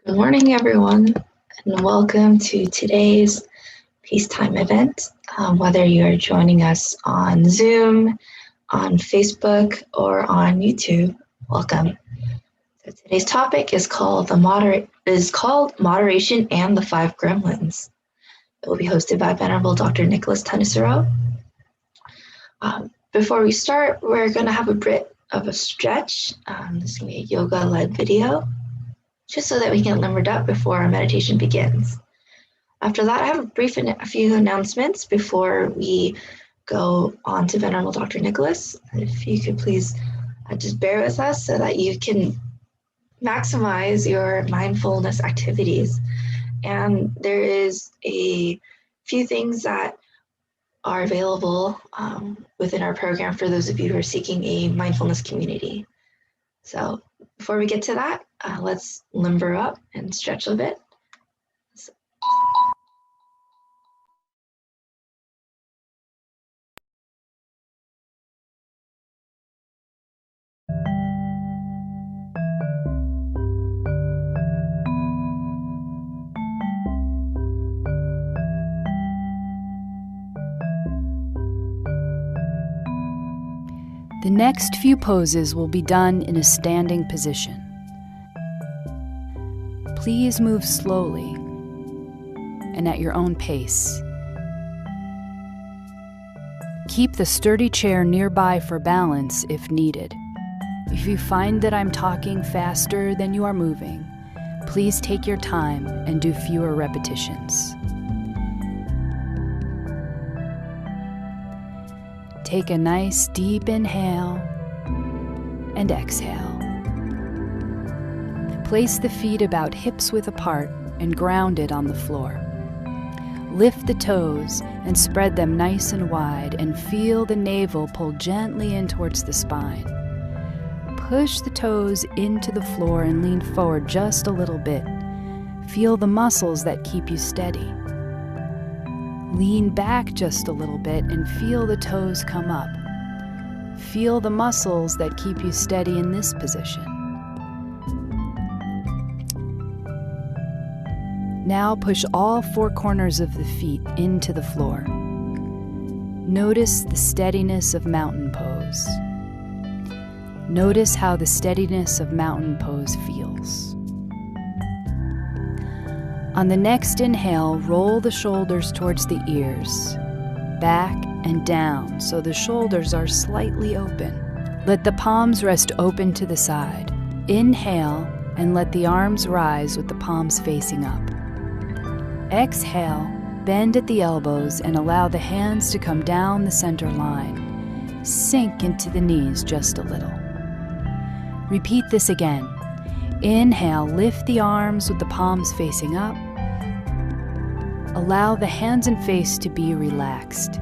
Good morning, everyone, and welcome to today's Peacetime event. Whether you're joining us on Zoom, on Facebook, or on YouTube, welcome. So today's topic is called Moderation and the Five Gremlins. It will be hosted by Venerable Dr. Nicholas Thanissaro. Before we start, we're going to have a bit of a stretch. This is going to be a yoga-led video, just so that we get limbered up before our meditation begins. After that, I have a few announcements before we go on to Venerable Dr. Nicholas. If you could please just bear with us so that you can maximize your mindfulness activities. And there is a few things that are available within our program for those of you who are seeking a mindfulness community. So before we get to that, let's limber up and stretch a bit. The next few poses will be done in a standing position. Please move slowly and at your own pace. Keep the sturdy chair nearby for balance if needed. If you find that I'm talking faster than you are moving, please take your time and do fewer repetitions. Take a nice deep inhale and exhale. Place the feet about hips-width apart and grounded on the floor. Lift the toes and spread them nice and wide and feel the navel pull gently in towards the spine. Push the toes into the floor and lean forward just a little bit. Feel the muscles that keep you steady. Lean back just a little bit and feel the toes come up. Feel the muscles that keep you steady in this position. Now push all four corners of the feet into the floor. Notice the steadiness of mountain pose. Notice how the steadiness of mountain pose feels. On the next inhale, roll the shoulders towards the ears, back and down so the shoulders are slightly open. Let the palms rest open to the side. Inhale and let the arms rise with the palms facing up. Exhale, bend at the elbows and allow the hands to come down the center line. Sink into the knees just a little. Repeat this again. Inhale, lift the arms with the palms facing up. Allow the hands and face to be relaxed.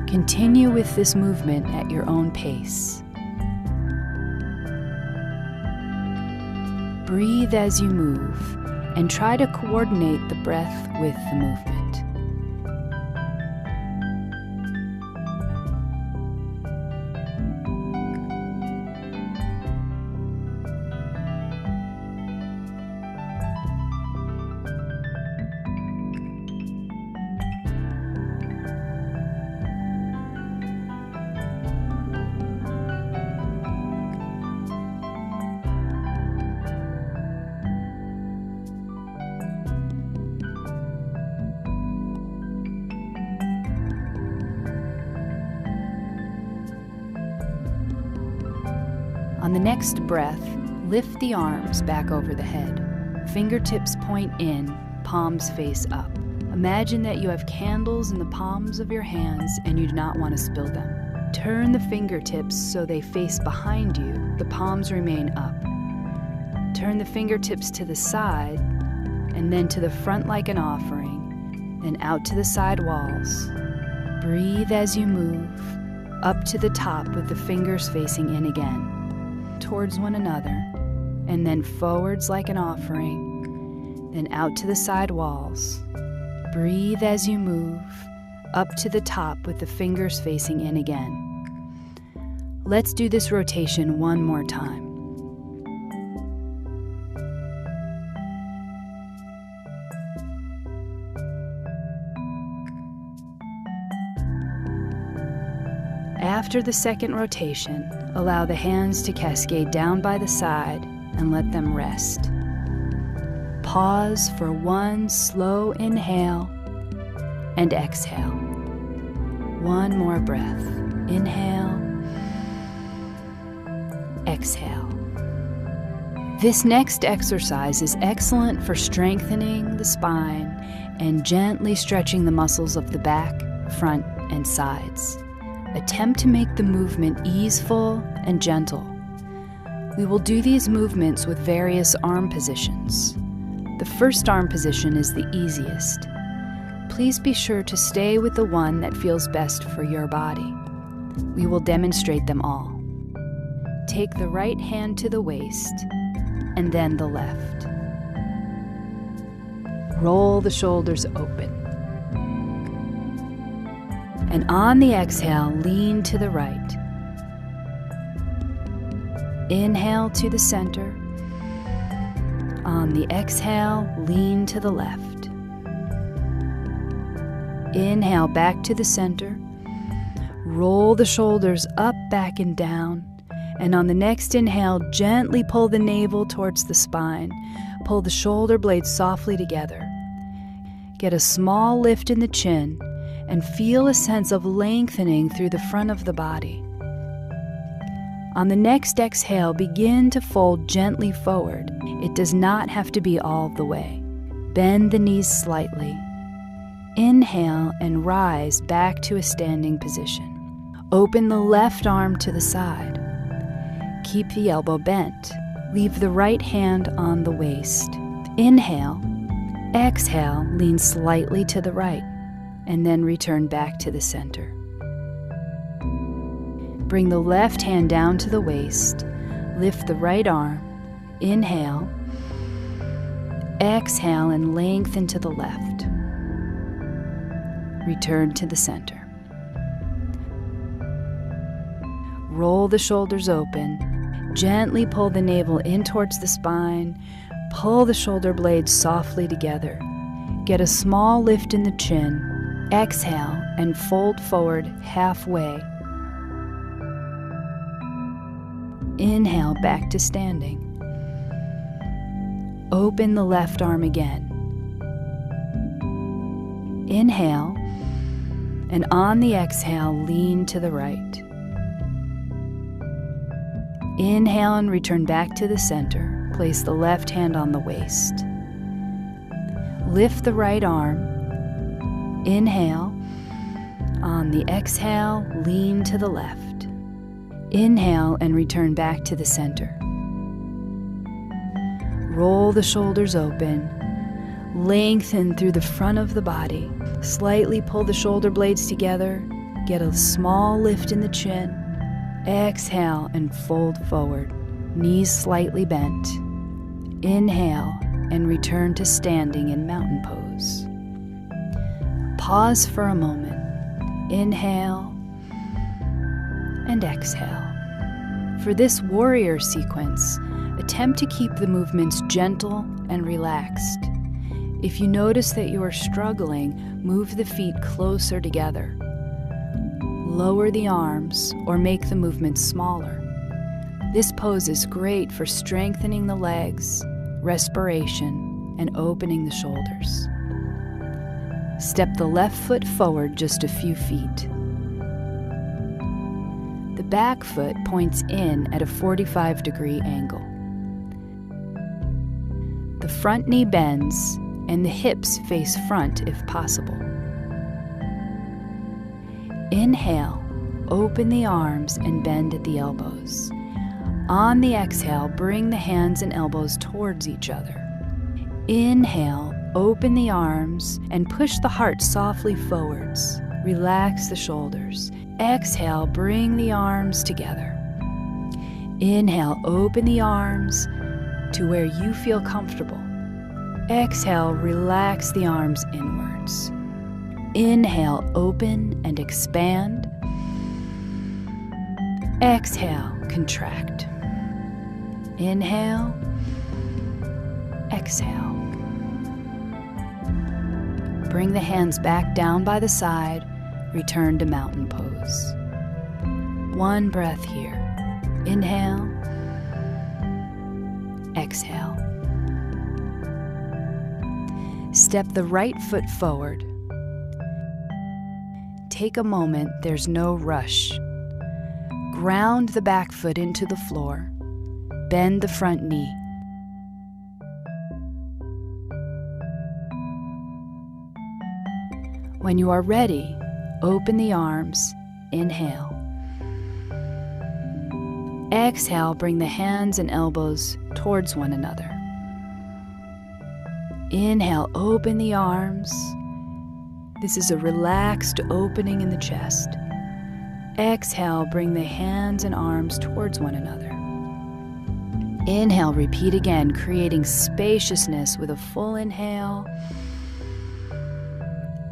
Continue with this movement at your own pace. Breathe as you move and try to coordinate the breath with the movement. On the next breath, lift the arms back over the head. Fingertips point in, palms face up. Imagine that you have candles in the palms of your hands and you do not want to spill them. Turn the fingertips so they face behind you. The palms remain up. Turn the fingertips to the side and then to the front like an offering, then out to the side walls. Breathe as you move, up to the top with the fingers facing in again, towards one another, and then forwards like an offering, then out to the side walls. Breathe as you move, up to the top with the fingers facing in again. Let's do this rotation one more time. After the second rotation, allow the hands to cascade down by the side and let them rest. Pause for one slow inhale and exhale. One more breath. Inhale, exhale. This next exercise is excellent for strengthening the spine and gently stretching the muscles of the back, front, and sides. Attempt to make the movement easeful and gentle. We will do these movements with various arm positions. The first arm position is the easiest. Please be sure to stay with the one that feels best for your body. We will demonstrate them all. Take the right hand to the waist and then the left. Roll the shoulders open. And on the exhale, lean to the right. Inhale to the center. On the exhale, lean to the left. Inhale back to the center. Roll the shoulders up, back, and down. And on the next inhale, gently pull the navel towards the spine. Pull the shoulder blades softly together. Get a small lift in the chin and feel a sense of lengthening through the front of the body. On the next exhale, begin to fold gently forward. It does not have to be all the way. Bend the knees slightly. Inhale and rise back to a standing position. Open the left arm to the side. Keep the elbow bent. Leave the right hand on the waist. Inhale. Exhale, lean slightly to the right, and then return back to the center. Bring the left hand down to the waist. Lift the right arm. Inhale. Exhale and lengthen to the left. Return to the center. Roll the shoulders open. Gently pull the navel in towards the spine. Pull the shoulder blades softly together. Get a small lift in the chin. Exhale and fold forward halfway. Inhale back to standing. Open the left arm again. Inhale, and on the exhale, lean to the right. Inhale and return back to the center. Place the left hand on the waist. Lift the right arm. Inhale. On the exhale, lean to the left. Inhale and return back to the center. Roll the shoulders open. Lengthen through the front of the body. Slightly pull the shoulder blades together. Get a small lift in the chin. Exhale and fold forward. Knees slightly bent. Inhale and return to standing in mountain pose. Pause for a moment. Inhale and exhale. For this warrior sequence, attempt to keep the movements gentle and relaxed. If you notice that you are struggling, move the feet closer together. Lower the arms or make the movements smaller. This pose is great for strengthening the legs, respiration, and opening the shoulders. Step the left foot forward just a few feet. The back foot points in at a 45-degree angle. The front knee bends and the hips face front if possible. Inhale, open the arms and bend at the elbows. On the exhale, bring the hands and elbows towards each other. Inhale, open the arms and push the heart softly forwards. Relax the shoulders. Exhale, bring the arms together. Inhale, open the arms to where you feel comfortable. Exhale, relax the arms inwards. Inhale, open and expand. Exhale, contract. Inhale, exhale. Bring the hands back down by the side, return to mountain pose. one breath here. Inhale, exhale. Step the right foot forward. Take a moment, there's no rush. Ground the back foot into the floor. Bend the front knee. When you are ready, open the arms. Inhale. Exhale, bring the hands and elbows towards one another. Inhale, open the arms. This is a relaxed opening in the chest. Exhale, bring the hands and arms towards one another. Inhale, repeat again, creating spaciousness with a full inhale.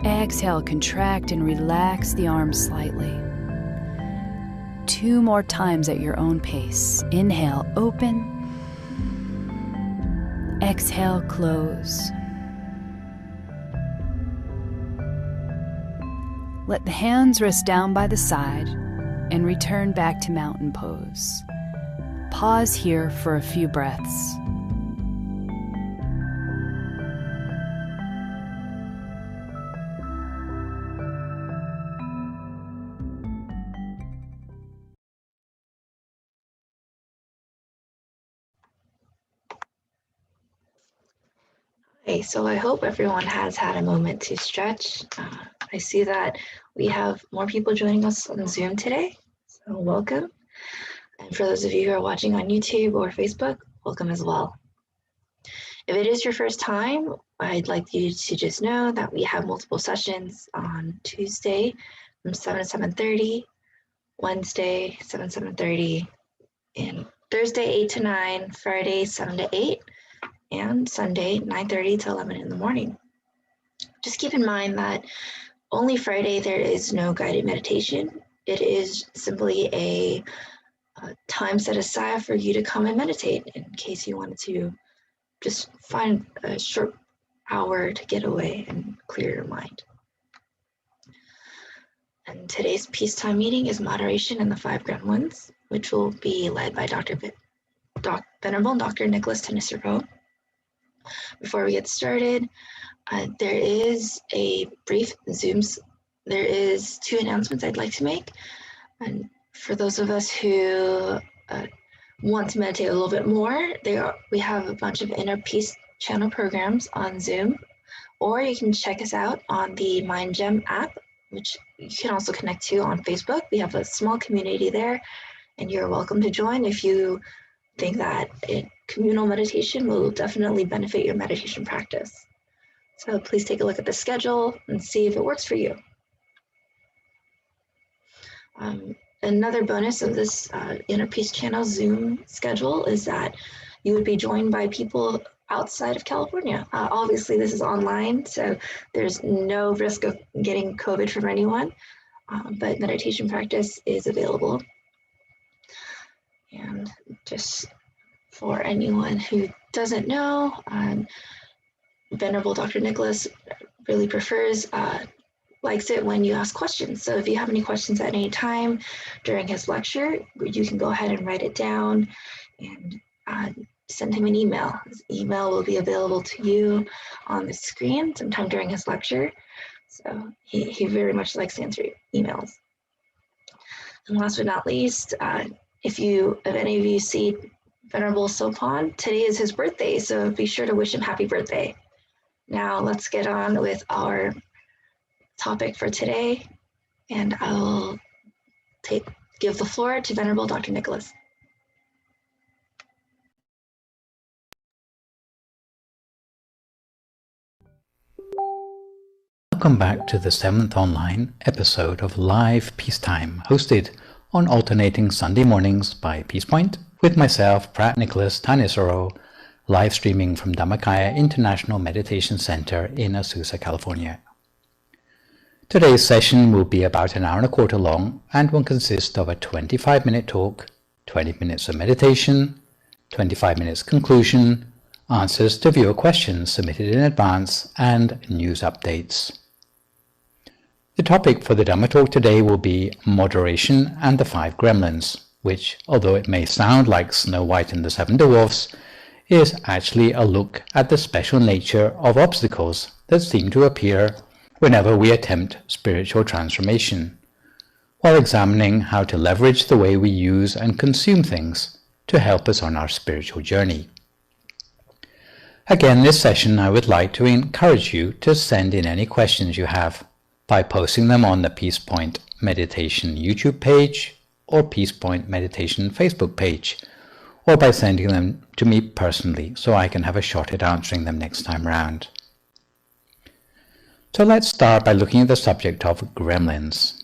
Exhale, contract and relax the arms slightly. 2 more times at your own pace. Inhale, open. Exhale, close. Let the hands rest down by the side and return back to mountain pose. Pause here for a few breaths. Okay, so I hope everyone has had a moment to stretch. I see that we have more people joining us on Zoom today, so welcome. And for those of you who are watching on YouTube or Facebook, welcome as well. If it is your first time, I'd like you to just know that we have multiple sessions on Tuesday from 7 to 7:30, Wednesday 7 to 7:30, and Thursday 8 to 9, Friday 7 to 8, and Sunday 9:30 to 11 in the morning. Just keep in mind that only Friday there is no guided meditation. It is simply a time set aside for you to come and meditate in case you wanted to just find a short hour to get away and clear your mind. And today's peacetime meeting is Moderation and the 5 Gremlins, which will be led by Venerable Dr. Nicholas Thanissaro. Before we get started, there is a brief there is 2 announcements I'd like to make. And for those of us who want to meditate a little bit more, we have a bunch of inner peace channel programs on Zoom, or you can check us out on the MindGem app, which you can also connect to on Facebook. We have a small community there, and you're welcome to join if you think that communal meditation will definitely benefit your meditation practice. So please take a look at the schedule and see if it works for you. Another bonus of this Inner Peace Channel Zoom schedule is that you would be joined by people outside of California. Obviously, this is online, so there's no risk of getting COVID from anyone, but meditation practice is available. And just for anyone who doesn't know, Venerable Dr. Nicholas really likes it when you ask questions. So if you have any questions at any time during his lecture, you can go ahead and write it down and send him an email. His email will be available to you on the screen sometime during his lecture. So he very much likes to answer emails. And last but not least, if any of you see Venerable Sopan, today is his birthday, so be sure to wish him happy birthday. Now let's get on with our topic for today, and I'll give the floor to Venerable Dr. Nicholas. Welcome back to the 7th online episode of Live Peacetime, hosted on alternating Sunday mornings by PeacePoint, with myself, Phra Nicholas Thanissaro, live streaming from Dhammakaya International Meditation Center in Azusa, California. Today's session will be about an hour and a quarter long and will consist of a 25-minute talk, 20 minutes of meditation, 25 minutes conclusion, answers to viewer questions submitted in advance, and news updates. The topic for the Dhamma talk today will be moderation and the 5 gremlins, which, although it may sound like Snow White and the 7 dwarfs, is actually a look at the special nature of obstacles that seem to appear whenever we attempt spiritual transformation, while examining how to leverage the way we use and consume things to help us on our spiritual journey. Again, this session I would like to encourage you to send in any questions you have by posting them on the Peace Point Meditation YouTube page or Peace Point Meditation Facebook page, or by sending them to me personally so I can have a shot at answering them next time round. So let's start by looking at the subject of gremlins.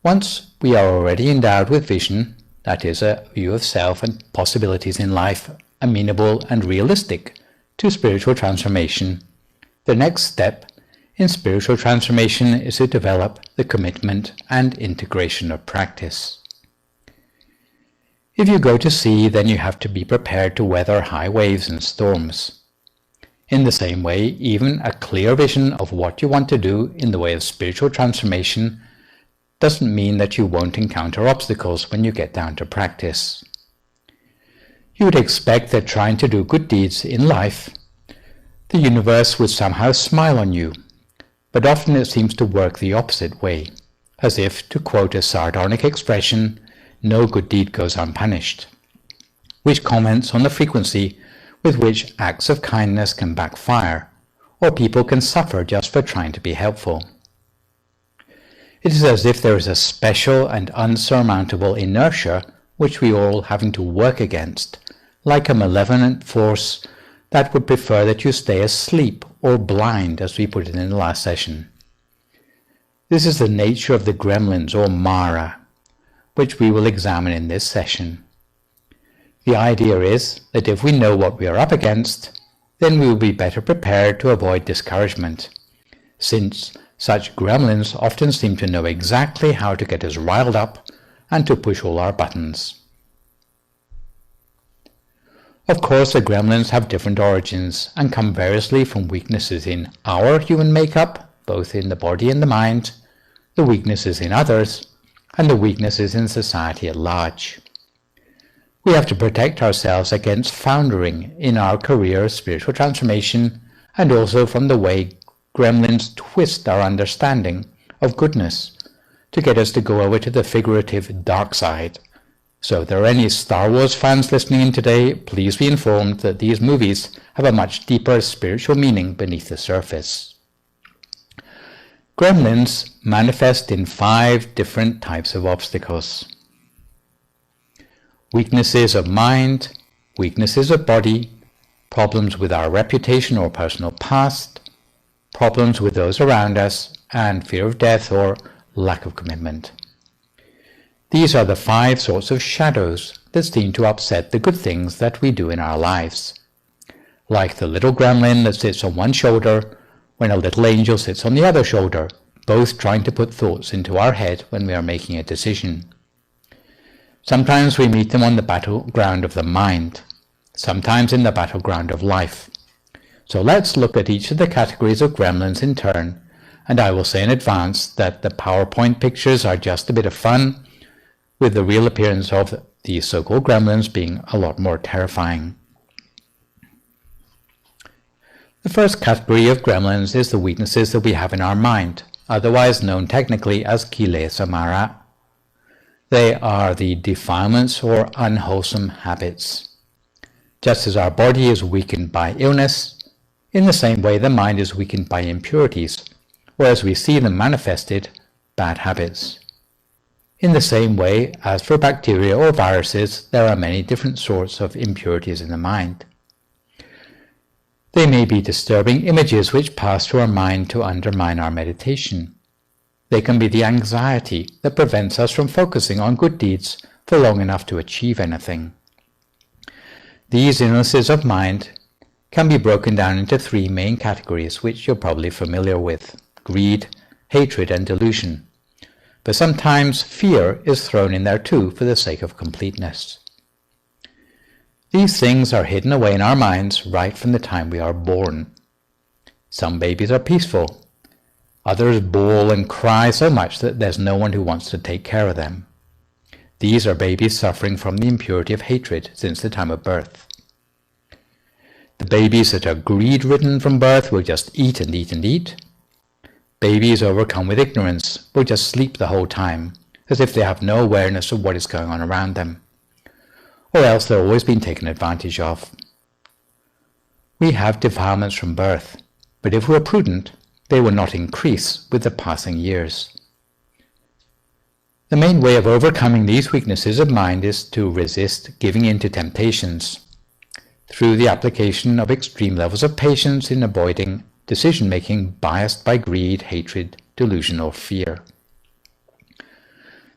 Once we are already endowed with vision, that is a view of self and possibilities in life amenable and realistic to spiritual transformation, the next step in spiritual transformation is to develop the commitment and integration of practice. If you go to sea, then you have to be prepared to weather high waves and storms. In the same way, even a clear vision of what you want to do in the way of spiritual transformation doesn't mean that you won't encounter obstacles when you get down to practice. You would expect that trying to do good deeds in life, the universe would somehow smile on you, but often it seems to work the opposite way, as if, to quote a sardonic expression, no good deed goes unpunished, which comments on the frequency with which acts of kindness can backfire, or people can suffer just for trying to be helpful. It is as if there is a special and unsurmountable inertia which we are all having to work against, like a malevolent force that would prefer that you stay asleep or blind, as we put it in the last session. This is the nature of the gremlins or Mara, which we will examine in this session. The idea is that if we know what we are up against, then we will be better prepared to avoid discouragement, since such gremlins often seem to know exactly how to get us riled up and to push all our buttons. Of course, the gremlins have different origins and come variously from weaknesses in our human makeup, both in the body and the mind, the weaknesses in others, and the weaknesses in society at large. We have to protect ourselves against foundering in our career of spiritual transformation, and also from the way gremlins twist our understanding of goodness to get us to go over to the figurative dark side. So if there are any Star Wars fans listening in today, please be informed that these movies have a much deeper spiritual meaning beneath the surface. Gremlins manifest in 5 different types of obstacles: weaknesses of mind, weaknesses of body, problems with our reputation or personal past, problems with those around us, and fear of death or lack of commitment. These are the 5 sorts of shadows that seem to upset the good things that we do in our lives. Like the little gremlin that sits on one shoulder when a little angel sits on the other shoulder, both trying to put thoughts into our head when we are making a decision. Sometimes we meet them on the battleground of the mind, sometimes in the battleground of life. So let's look at each of the categories of gremlins in turn, and I will say in advance that the PowerPoint pictures are just a bit of fun, with the real appearance of the so-called gremlins being a lot more terrifying. The first category of gremlins is the weaknesses that we have in our mind, otherwise known technically as kilesa mara. They are the defilements or unwholesome habits. Just as our body is weakened by illness, in the same way the mind is weakened by impurities, whereas we see them manifested, bad habits. In the same way, as for bacteria or viruses, there are many different sorts of impurities in the mind. They may be disturbing images which pass through our mind to undermine our meditation. They can be the anxiety that prevents us from focusing on good deeds for long enough to achieve anything. These illnesses of mind can be broken down into 3 main categories, which you're probably familiar with: greed, hatred, and delusion. But sometimes fear is thrown in there too for the sake of completeness. These things are hidden away in our minds right from the time we are born. Some babies are peaceful. Others bawl and cry so much that there's no one who wants to take care of them. These are babies suffering from the impurity of hatred since the time of birth. The babies that are greed-ridden from birth will just eat and eat and eat. Babies overcome with ignorance will just sleep the whole time, as if they have no awareness of what is going on around them, or else they're always being taken advantage of. We have defilements from birth, but if we're prudent, they will not increase with the passing years. The main way of overcoming these weaknesses of mind is to resist giving in to temptations, through the application of extreme levels of patience in avoiding decision-making biased by greed, hatred, delusion, or fear.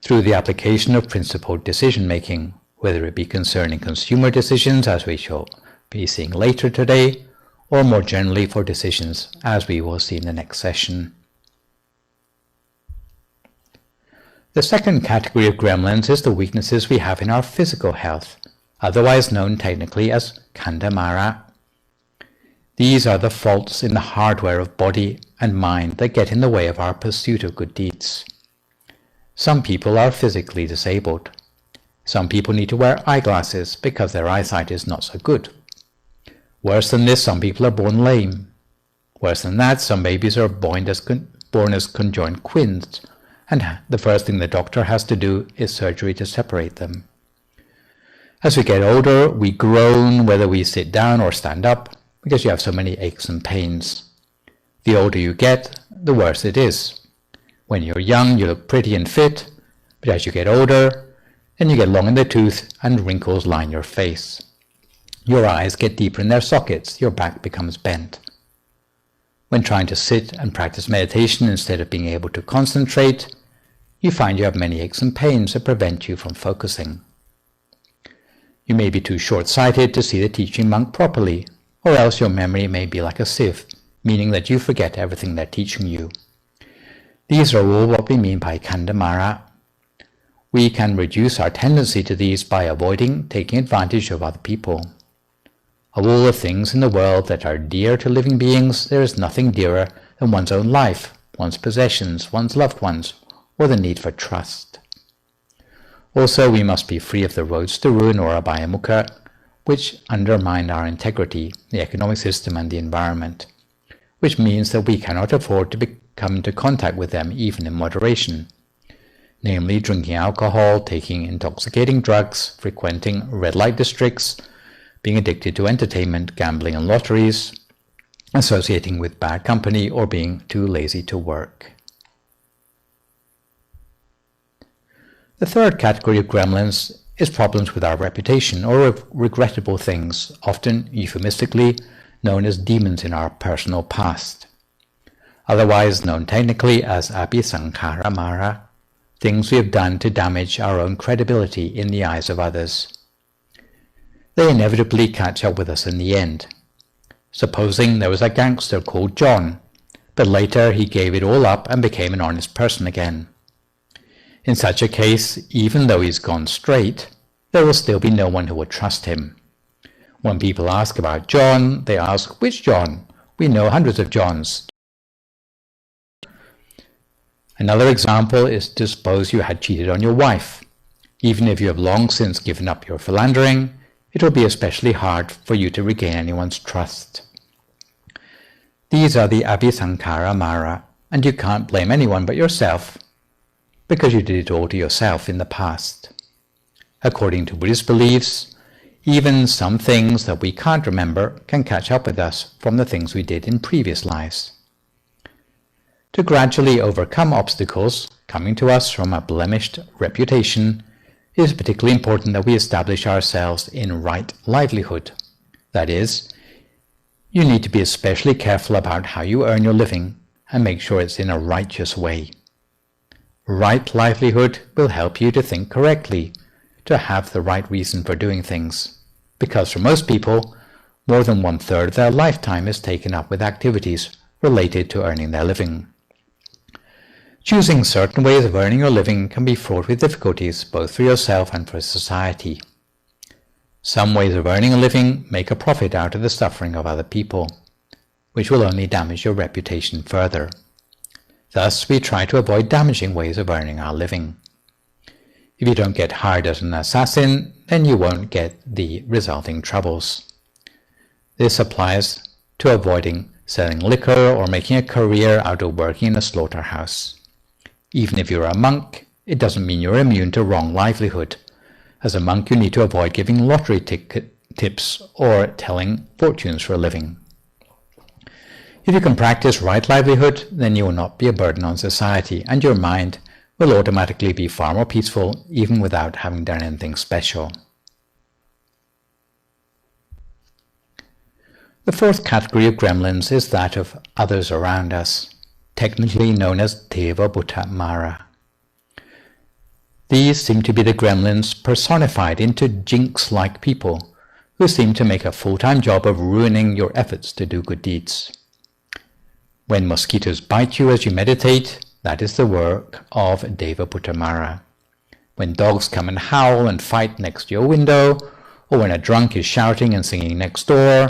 Through the application of principled decision-making, whether it be concerning consumer decisions, as we shall be seeing later today, or more generally for decisions, as we will see in the next session. The second category of gremlins is the weaknesses we have in our physical health, otherwise known technically as khandhamara. These are the faults in the hardware of body and mind that get in the way of our pursuit of good deeds. Some people are physically disabled. Some people need to wear eyeglasses because their eyesight is not so good. Worse than this, some people are born lame. Worse than that, some babies are born as conjoined twins, and the first thing the doctor has to do is surgery to separate them. As we get older, we groan whether we sit down or stand up, because you have so many aches and pains. The older you get, the worse it is. When you're young, you look pretty and fit, but as you get older, then you get long in the tooth and wrinkles line your face. Your eyes get deeper in their sockets, your back becomes bent. When trying to sit and practice meditation instead of being able to concentrate, you find you have many aches and pains that prevent you from focusing. You may be too short-sighted to see the teaching monk properly, or else your memory may be like a sieve, meaning that you forget everything they're teaching you. These are all what we mean by khandhamara. We can reduce our tendency to these by avoiding taking advantage of other people. Of all the things in the world that are dear to living beings, there is nothing dearer than one's own life, one's possessions, one's loved ones, or the need for trust. Also, we must be free of the roads to ruin or abhayamukha, which undermine our integrity, the economic system and the environment, which means that we cannot afford to come into contact with them even in moderation, namely drinking alcohol, taking intoxicating drugs, frequenting red light districts, being addicted to entertainment, gambling and lotteries, associating with bad company, or being too lazy to work. The third category of gremlins is problems with our reputation, or regrettable things, often euphemistically known as demons in our personal past, otherwise known technically as abhisankharamara, things we have done to damage our own credibility in the eyes of others. They inevitably catch up with us in the end. Supposing there was a gangster called John, but later he gave it all up and became an honest person again. In such a case, even though he's gone straight, there will still be no one who will trust him. When people ask about John, they ask, which John? We know hundreds of Johns. Another example is to suppose you had cheated on your wife. Even if you have long since given up your philandering, it will be especially hard for you to regain anyone's trust. These are the abhisankharamara, and you can't blame anyone but yourself, because you did it all to yourself in the past. According to Buddhist beliefs, even some things that we can't remember can catch up with us from the things we did in previous lives. To gradually overcome obstacles coming to us from a blemished reputation, it is particularly important that we establish ourselves in right livelihood. That is, you need to be especially careful about how you earn your living and make sure it's in a righteous way. Right livelihood will help you to think correctly, to have the right reason for doing things, because for most people, more than 1/3 of their lifetime is taken up with activities related to earning their living. Choosing certain ways of earning your living can be fraught with difficulties, both for yourself and for society. Some ways of earning a living make a profit out of the suffering of other people, which will only damage your reputation further. Thus, we try to avoid damaging ways of earning our living. If you don't get hired as an assassin, then you won't get the resulting troubles. This applies to avoiding selling liquor or making a career out of working in a slaughterhouse. Even if you're a monk, it doesn't mean you're immune to wrong livelihood. As a monk, you need to avoid giving lottery tips or telling fortunes for a living. If you can practice right livelihood, then you will not be a burden on society, and your mind will automatically be far more peaceful, even without having done anything special. The fourth category of gremlins is that of others around us, technically known as Deva Bhuta Mara. These seem to be the gremlins personified into jinx-like people who seem to make a full-time job of ruining your efforts to do good deeds. When mosquitoes bite you as you meditate, that is the work of Deva Bhuta Mara. When dogs come and howl and fight next to your window, or when a drunk is shouting and singing next door,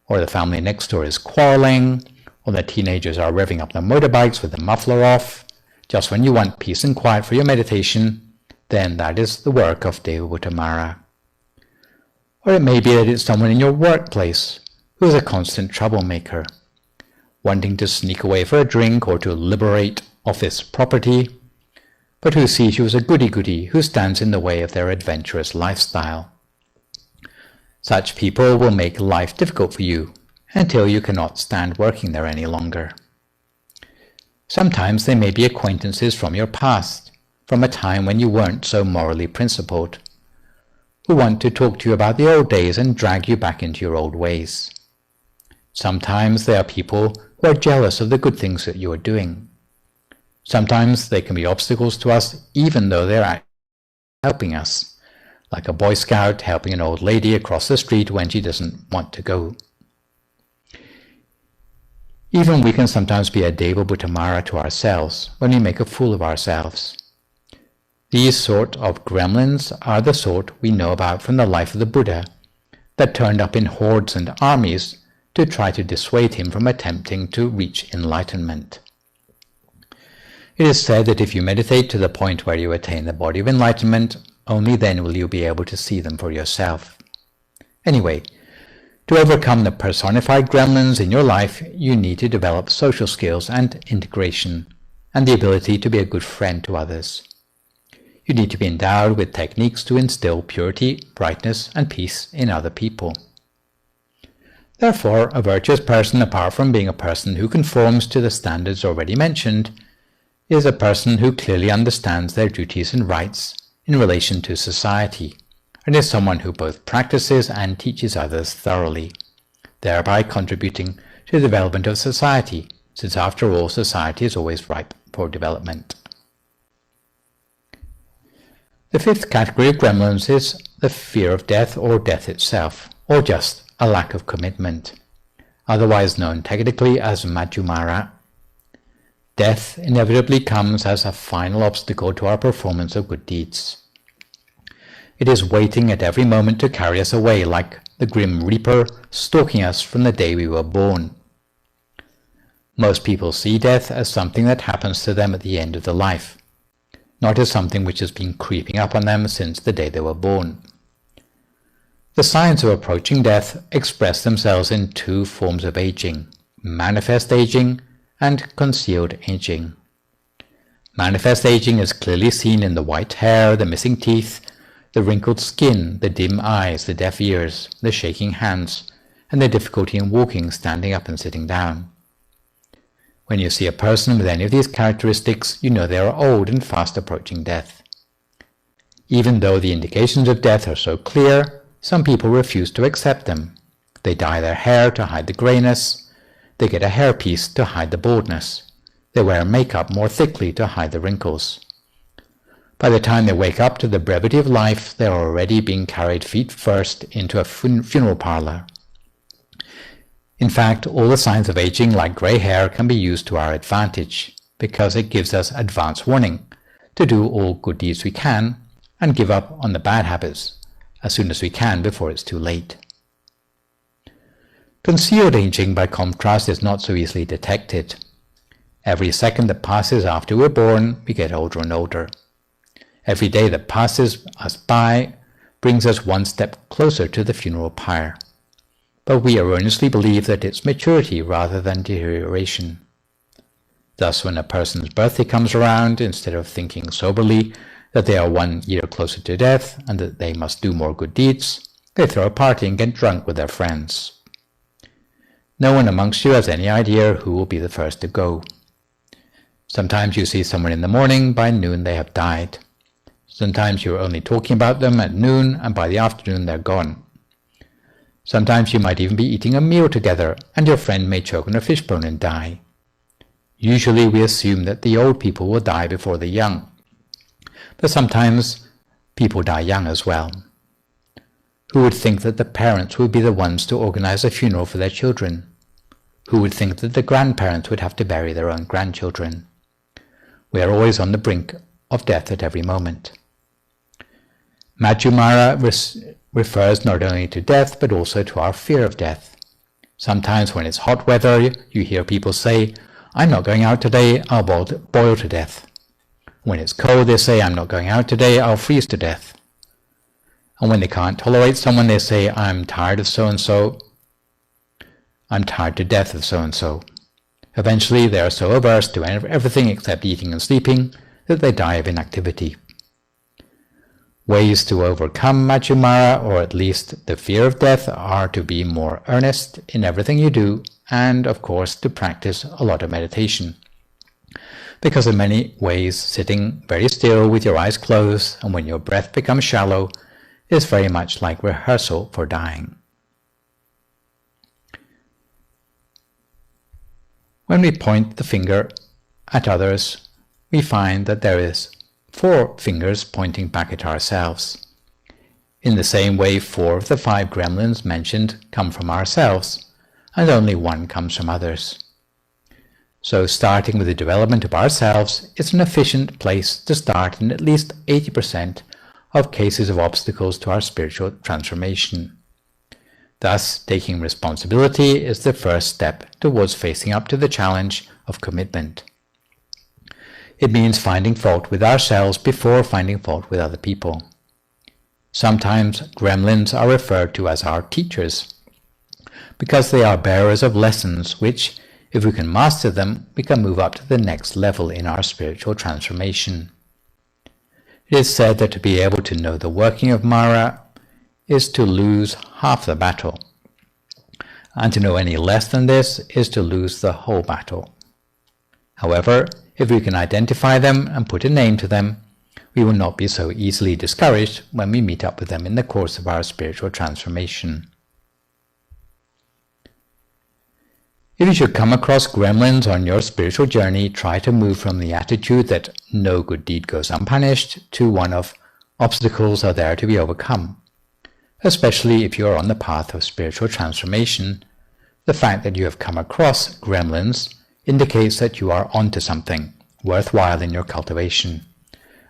or the family next door is quarreling, or the teenagers are revving up their motorbikes with the muffler off, just when you want peace and quiet for your meditation, then that is the work of Deva Bhuta Mara. Or it may be that it's someone in your workplace who is a constant troublemaker, wanting to sneak away for a drink or to liberate office property, but who sees you as a goody-goody who stands in the way of their adventurous lifestyle. Such people will make life difficult for you until you cannot stand working there any longer. Sometimes they may be acquaintances from your past, from a time when you weren't so morally principled, who want to talk to you about the old days and drag you back into your old ways. Sometimes they are people who are jealous of the good things that you are doing. Sometimes they can be obstacles to us even though they are helping us, like a Boy Scout helping an old lady across the street when she doesn't want to go. Even we can sometimes be a Deva Bhuta Mara to ourselves when we make a fool of ourselves. These sort of gremlins are the sort we know about from the life of the Buddha, that turned up in hordes and armies to try to dissuade him from attempting to reach enlightenment. It is said that if you meditate to the point where you attain the body of enlightenment, only then will you be able to see them for yourself. Anyway, to overcome the personified gremlins in your life, you need to develop social skills and integration, and the ability to be a good friend to others. You need to be endowed with techniques to instill purity, brightness, and peace in other people. Therefore, a virtuous person, apart from being a person who conforms to the standards already mentioned, is a person who clearly understands their duties and rights in relation to society, and is someone who both practices and teaches others thoroughly, thereby contributing to the development of society, since after all society is always ripe for development. The fifth category of gremlins is the fear of death or death itself, or just a lack of commitment, otherwise known technically as Majjhumara. Death inevitably comes as a final obstacle to our performance of good deeds. It is waiting at every moment to carry us away, like the grim reaper stalking us from the day we were born. Most people see death as something that happens to them at the end of the life, not as something which has been creeping up on them since the day they were born. The signs of approaching death express themselves in two forms of aging: manifest aging and concealed aging. Manifest aging is clearly seen in the white hair, the missing teeth, the wrinkled skin, the dim eyes, the deaf ears, the shaking hands, and the difficulty in walking, standing up and sitting down. When you see a person with any of these characteristics, you know they are old and fast approaching death. Even though the indications of death are so clear, some people refuse to accept them. They dye their hair to hide the greyness. They get a hairpiece to hide the baldness. They wear makeup more thickly to hide the wrinkles. By the time they wake up to the brevity of life, they are already being carried feet first into a funeral parlor. In fact, all the signs of aging, like grey hair, can be used to our advantage, because it gives us advance warning to do all good deeds we can and give up on the bad habits as soon as we can before it's too late. Concealed aging, by contrast, is not so easily detected. Every second that passes after we're born, we get older and older. Every day that passes us by brings us one step closer to the funeral pyre. But we erroneously believe that it's maturity rather than deterioration. Thus, when a person's birthday comes around, instead of thinking soberly that they are 1 year closer to death and that they must do more good deeds, they throw a party and get drunk with their friends. No one amongst you has any idea who will be the first to go. Sometimes you see someone in the morning, by noon they have died. Sometimes you're only talking about them at noon, and by the afternoon they're gone. Sometimes you might even be eating a meal together, and your friend may choke on a fishbone and die. Usually we assume that the old people will die before the young, but sometimes people die young as well. Who would think that the parents would be the ones to organize a funeral for their children? Who would think that the grandparents would have to bury their own grandchildren? We are always on the brink of death at every moment. Majjhimara refers not only to death, but also to our fear of death. Sometimes when it's hot weather, you hear people say, "I'm not going out today, I'll boil to death." When it's cold, they say, "I'm not going out today, I'll freeze to death." And when they can't tolerate someone, they say, "I'm tired of so-and-so. I'm tired to death of so-and-so." Eventually, they are so averse to everything except eating and sleeping that they die of inactivity. Ways to overcome Majjhimara, or at least the fear of death, are to be more earnest in everything you do, and of course to practice a lot of meditation. Because in many ways, sitting very still with your eyes closed and when your breath becomes shallow is very much like rehearsal for dying. When we point the finger at others, we find that there is 4 fingers pointing back at ourselves. In the same way, 4 of the 5 gremlins mentioned come from ourselves, and only 1 comes from others. So starting with the development of ourselves is an efficient place to start in at least 80% of cases of obstacles to our spiritual transformation. Thus, taking responsibility is the first step towards facing up to the challenge of commitment. It means finding fault with ourselves before finding fault with other people. Sometimes gremlins are referred to as our teachers, because they are bearers of lessons which, if we can master them, we can move up to the next level in our spiritual transformation. It is said that to be able to know the working of Mara is to lose half the battle, and to know any less than this is to lose the whole battle. However, if we can identify them and put a name to them, we will not be so easily discouraged when we meet up with them in the course of our spiritual transformation. If you should come across gremlins on your spiritual journey, try to move from the attitude that no good deed goes unpunished to one of obstacles are there to be overcome. Especially if you are on the path of spiritual transformation, the fact that you have come across gremlins indicates that you are onto something worthwhile in your cultivation,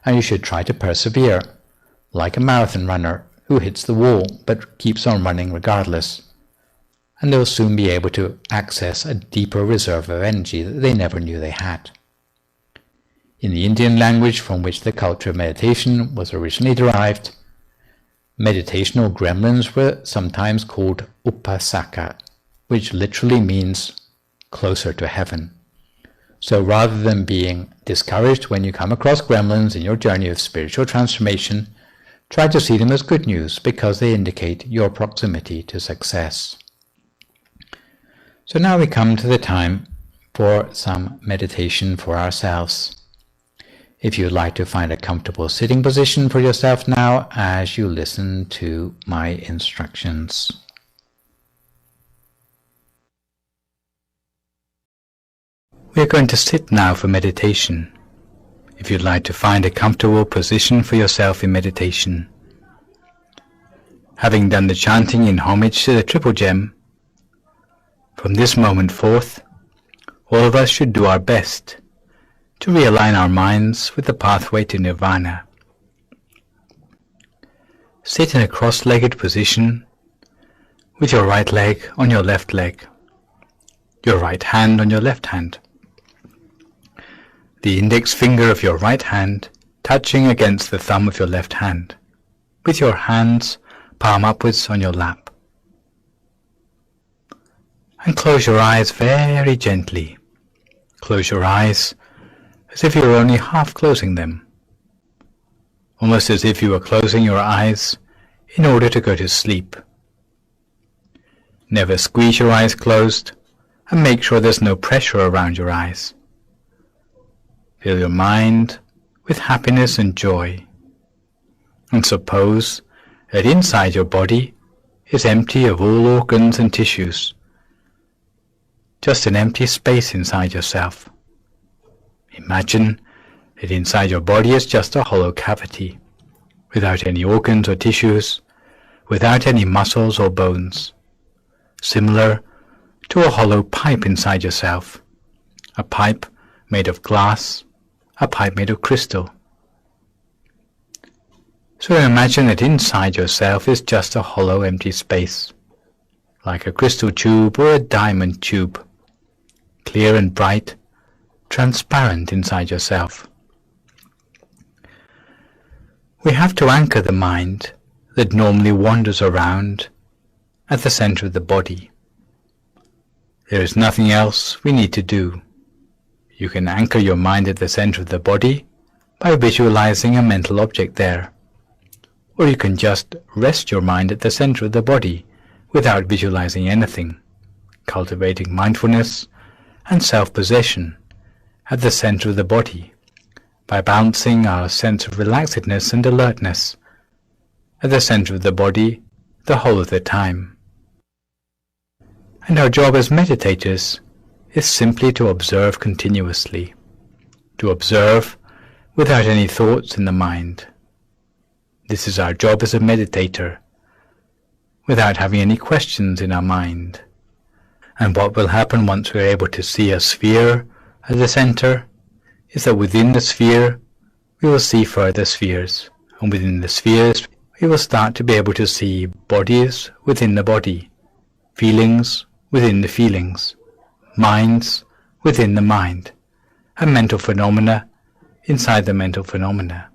and you should try to persevere, like a marathon runner who hits the wall but keeps on running regardless, and they'll soon be able to access a deeper reserve of energy that they never knew they had. In the Indian language from which the culture of meditation was originally derived, meditational gremlins were sometimes called upasaka, which literally means closer to heaven. So rather than being discouraged when you come across gremlins in your journey of spiritual transformation, try to see them as good news because they indicate your proximity to success. So now we come to the time for some meditation for ourselves. If you'd like to find a comfortable sitting position for yourself now as you listen to my instructions. We are going to sit now for meditation. If you'd like to find a comfortable position for yourself in meditation. Having done the chanting in homage to the Triple Gem, from this moment forth, all of us should do our best to realign our minds with the pathway to Nirvana. Sit in a cross-legged position with your right leg on your left leg, your right hand on your left hand. the index finger of your right hand touching against the thumb of your left hand, with your hands palm upwards on your lap. And close your eyes very gently. Close your eyes as if you were only half closing them, almost as if you were closing your eyes in order to go to sleep. Never squeeze your eyes closed, and make sure there's no pressure around your eyes. Fill your mind with happiness and joy, and suppose that inside your body is empty of all organs and tissues, just an empty space inside yourself. Imagine that inside your body is just a hollow cavity, without any organs or tissues, without any muscles or bones, similar to a hollow pipe inside yourself, a pipe made of glass, a pipe made of crystal. So imagine that inside yourself is just a hollow empty space, like a crystal tube or a diamond tube, clear and bright, transparent inside yourself. We have to anchor the mind that normally wanders around at the center of the body. There is nothing else we need to do. You can anchor your mind at the center of the body by visualizing a mental object there, or you can just rest your mind at the center of the body without visualizing anything, cultivating mindfulness and self-possession at the center of the body by balancing our sense of relaxedness and alertness at the center of the body the whole of the time. And our job as meditators is simply to observe continuously, to observe without any thoughts in the mind. This is our job as a meditator, without having any questions in our mind. And what will happen once we are able to see a sphere at the center is that within the sphere we will see further spheres, and within the spheres we will start to be able to see bodies within the body, feelings within the feelings, minds within the mind, and mental phenomena inside the mental phenomena,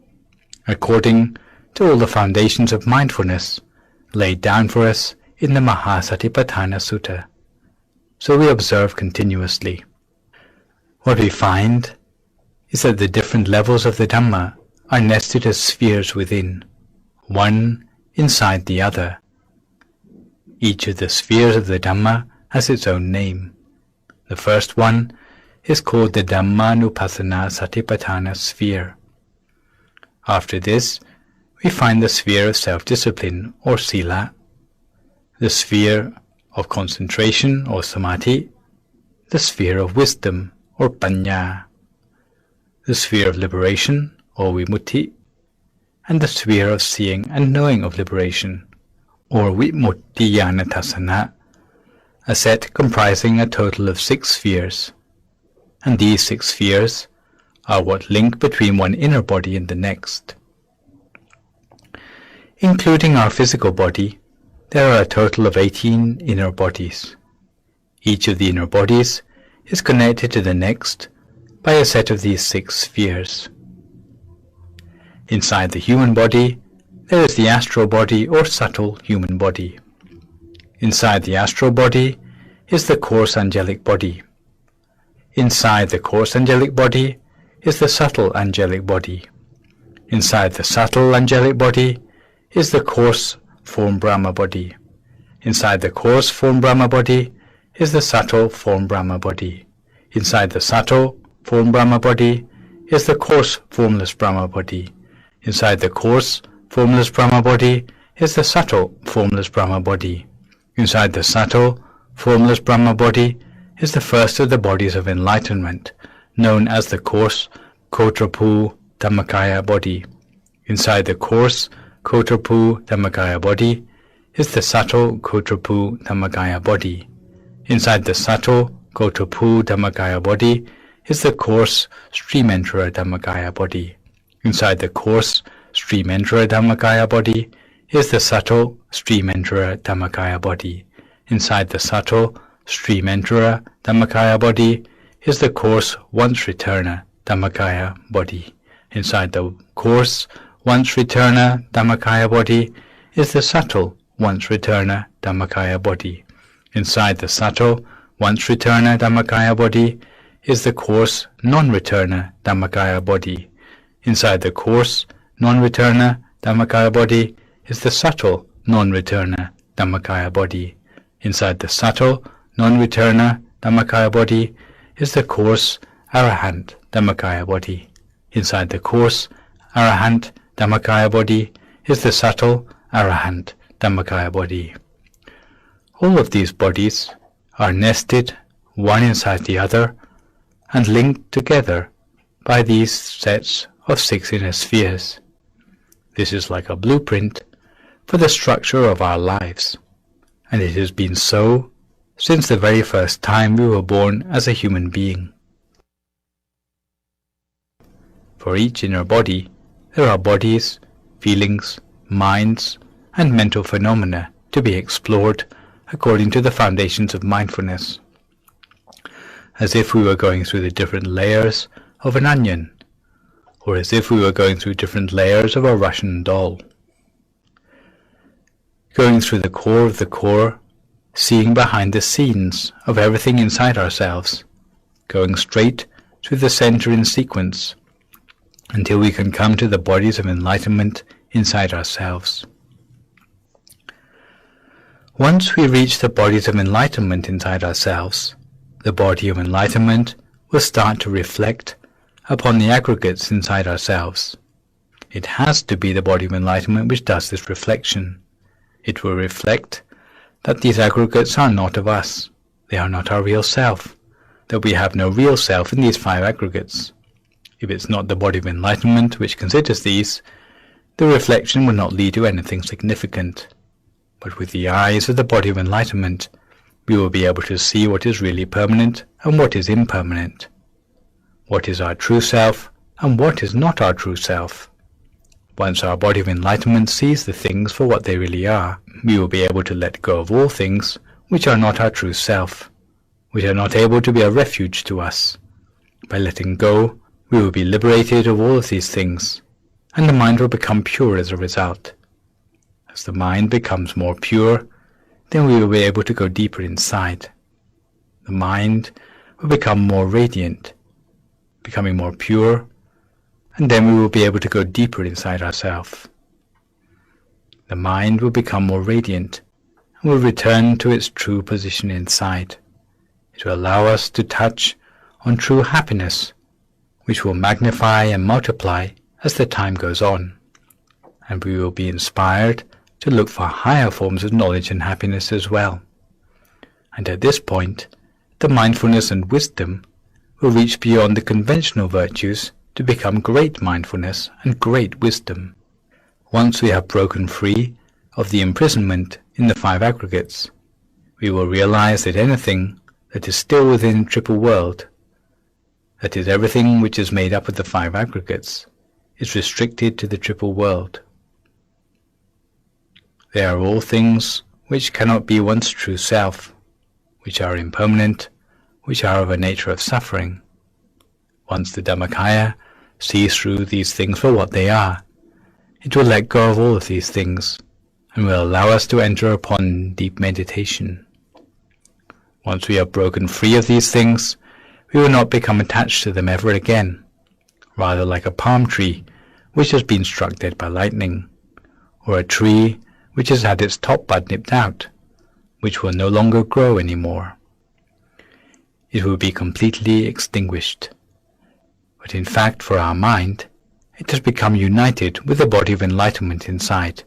according to all the foundations of mindfulness laid down for us in the Mahasatipatthana Sutta. So we observe continuously. What we find is that the different levels of the Dhamma are nested as spheres within, one inside the other. Each of the spheres of the Dhamma has its own name. The first one is called the Dhammanupassana Satipatthana sphere. After this, we find the sphere of self-discipline or sila, the sphere of concentration or samadhi, the sphere of wisdom or panya, the sphere of liberation or vimutti, and the sphere of seeing and knowing of liberation or vimuttiyanatasana, a set comprising a total of 6 spheres. And these 6 spheres are what link between one inner body and the next. Including our physical body, there are a total of 18 inner bodies. Each of the inner bodies is connected to the next by a set of these 6 spheres. Inside the human body, there is the astral body or subtle human body. Inside the astral body is the coarse angelic body. Inside the coarse angelic body is the subtle angelic body. Inside the subtle angelic body is the coarse form Brahma body. Inside the coarse form Brahma body is the subtle form Brahma body. Inside the subtle form Brahma body is the coarse formless Brahma body. Inside the coarse formless Brahma body is the subtle formless Brahma body. Inside the subtle formless Brahma body is the first of the bodies of enlightenment, known as the coarse Kotrapu Dhammakaya body. Inside the coarse Kotrapu Dhammakaya body is the subtle Kotrapu Dhammakaya body. Inside the subtle Kotrapu Dhammakaya body is the coarse Streamentra Dhammakaya body. Inside the coarse Streamentra Dhammakaya body is the subtle Streamentra Dhammakaya body. Inside the subtle Streamentra Dhammakaya body is the coarse once returner Dhammakaya body. Inside the coarse, once-returner Dhammakaya body is the subtle, once-returner Dhammakaya body. Inside the subtle, once-returner Dhammakaya body is the coarse, non-returner Dhammakaya body. Inside the coarse, non-returner Dhammakaya body is the subtle, non-returner Dhammakaya body. Inside the subtle, non-returner Dhammakaya body is the coarse, arahant Dhammakaya body. Inside the coarse, arahant Dhammakaya body is the subtle, arahant Dhammakaya body. All of these bodies are nested one inside the other and linked together by these sets of 6 inner spheres. This is like a blueprint for the structure of our lives, and it has been so since the very first time we were born as a human being. For each inner body, there are bodies, feelings, minds, and mental phenomena to be explored according to the foundations of mindfulness, as if we were going through the different layers of an onion, or as if we were going through different layers of a Russian doll. Going through the core of the core, seeing behind the scenes of everything inside ourselves, going straight through the center in sequence, until we can come to the bodies of enlightenment inside ourselves. Once we reach the bodies of enlightenment inside ourselves, the body of enlightenment will start to reflect upon the aggregates inside ourselves. It has to be the body of enlightenment which does this reflection. It will reflect that these aggregates are not of us, they are not our real self, that we have no real self in these 5 aggregates. If it's not the body of enlightenment which considers these, the reflection will not lead to anything significant. But with the eyes of the body of enlightenment, we will be able to see what is really permanent and what is impermanent, what is our true self and what is not our true self. Once our body of enlightenment sees the things for what they really are, we will be able to let go of all things which are not our true self, which are not able to be a refuge to us. By letting go, we will be liberated of all of these things, and the mind will become pure as a result. As the mind becomes more pure, then we will be able to go deeper inside. The mind will become more radiant, becoming more pure, and then we will be able to go deeper inside ourselves. The mind will become more radiant and will return to its true position inside. It will allow us to touch on true happiness, which will magnify and multiply as the time goes on, and we will be inspired to look for higher forms of knowledge and happiness as well. And at this point, the mindfulness and wisdom will reach beyond the conventional virtues to become great mindfulness and great wisdom. Once we have broken free of the imprisonment in the 5 aggregates, we will realize that anything that is still within triple world, that is everything which is made up of the 5 aggregates, is restricted to the triple world. They are all things which cannot be one's true self, which are impermanent, which are of a nature of suffering. Once the Dhammakaya sees through these things for what they are, it will let go of all of these things and will allow us to enter upon deep meditation. Once we have broken free of these things, we will not become attached to them ever again, rather like a palm tree which has been struck dead by lightning, or a tree which has had its top bud nipped out, which will no longer grow anymore. It will be completely extinguished. But in fact, for our mind, it has become united with the body of enlightenment inside,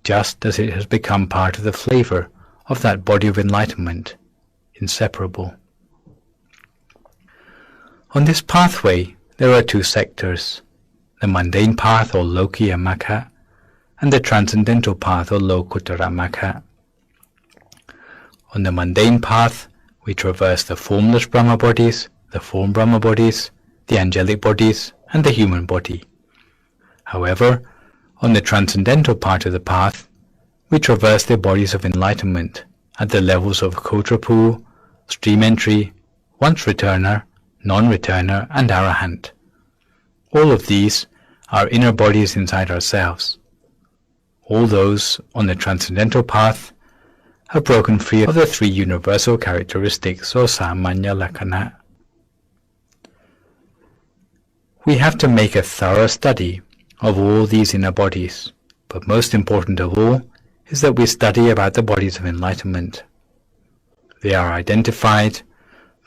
just as it has become part of the flavor of that body of enlightenment, inseparable. On this pathway, there are 2 sectors, the mundane path or Lokiya Magga, and the transcendental path or Lokuttara Magga. On the mundane path, we traverse the formless Brahma bodies, the form Brahma bodies, the angelic bodies, and the human body. However, on the transcendental part of the path, we traverse the bodies of enlightenment at the levels of Kotrapu, stream entry, once returner, non-returner, and arahant, All of these are inner bodies inside ourselves. All those on the transcendental path have broken free of the three universal characteristics or samanya lakkhana. We have to make a thorough study of all these inner bodies, but most important of all is that we study about the bodies of enlightenment. They are identified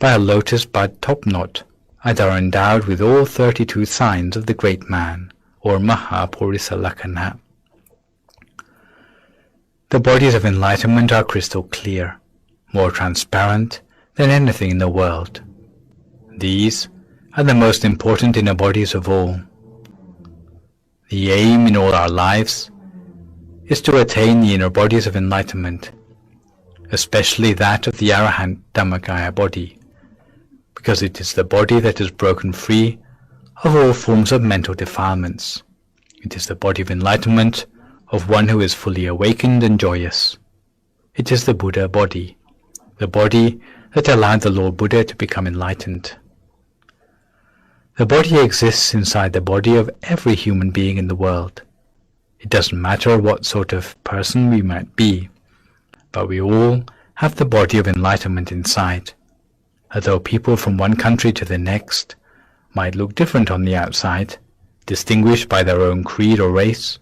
by a lotus bud top knot and are endowed with all 32 signs of the great man, or Mahapurisa Lakkhana. The bodies of enlightenment are crystal clear, more transparent than anything in the world. These are the most important inner bodies of all. The aim in all our lives is to attain the inner bodies of enlightenment, especially that of the Arahant Dhammakaya body, because it is the body that has broken free of all forms of mental defilements. It is the body of enlightenment of one who is fully awakened and joyous. It is the Buddha body, the body that allowed the Lord Buddha to become enlightened. The body exists inside the body of every human being in the world. It doesn't matter what sort of person we might be, but we all have the body of enlightenment inside. Although people from one country to the next might look different on the outside, distinguished by their own creed or race,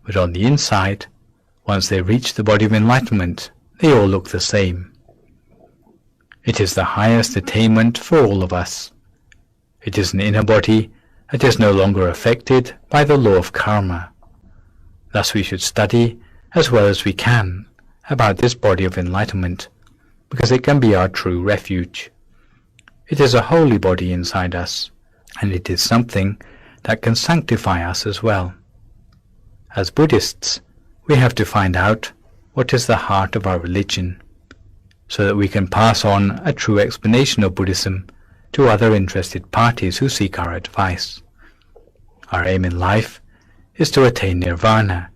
but on the inside, once they reach the body of enlightenment, they all look the same. It is the highest attainment for all of us. It is an inner body that is no longer affected by the law of karma. Thus we should study as well as we can about this body of enlightenment, because it can be our true refuge. It is a holy body inside us, and it is something that can sanctify us as well. As Buddhists, we have to find out what is the heart of our religion, so that we can pass on a true explanation of Buddhism to other interested parties who seek our advice. Our aim in life is to attain nirvana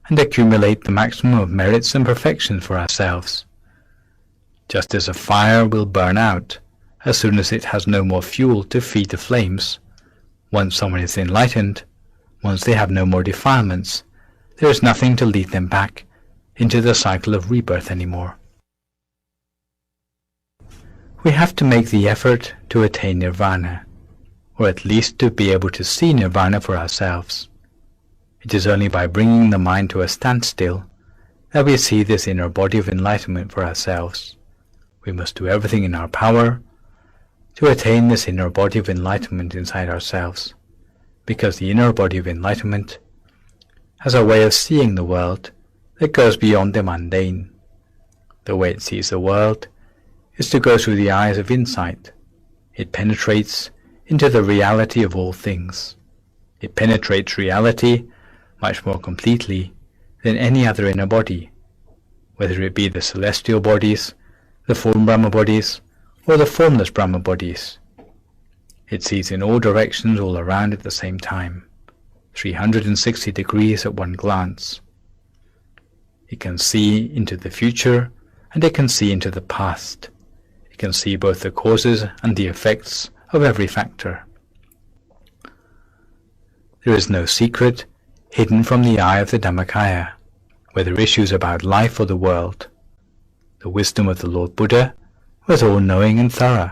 and accumulate the maximum of merits and perfections for ourselves. Just as a fire will burn out as soon as it has no more fuel to feed the flames, once someone is enlightened, once they have no more defilements, there is nothing to lead them back into the cycle of rebirth anymore. We have to make the effort to attain nirvana, or at least to be able to see nirvana for ourselves. It is only by bringing the mind to a standstill that we see this inner body of enlightenment for ourselves. We must do everything in our power to attain this inner body of enlightenment inside ourselves, because the inner body of enlightenment has a way of seeing the world that goes beyond the mundane. The way it sees the world is to go through the eyes of insight. It penetrates into the reality of all things. It penetrates reality much more completely than any other inner body, whether it be the celestial bodies, the form Brahma bodies, or the formless Brahma bodies. It sees in all directions all around at the same time, 360 degrees at one glance. It can see into the future, and it can see into the past. It can see both the causes and the effects of every factor. There is no secret hidden from the eye of the Dhammakaya, whether issues about life or the world. The wisdom of the Lord Buddha was all-knowing and thorough,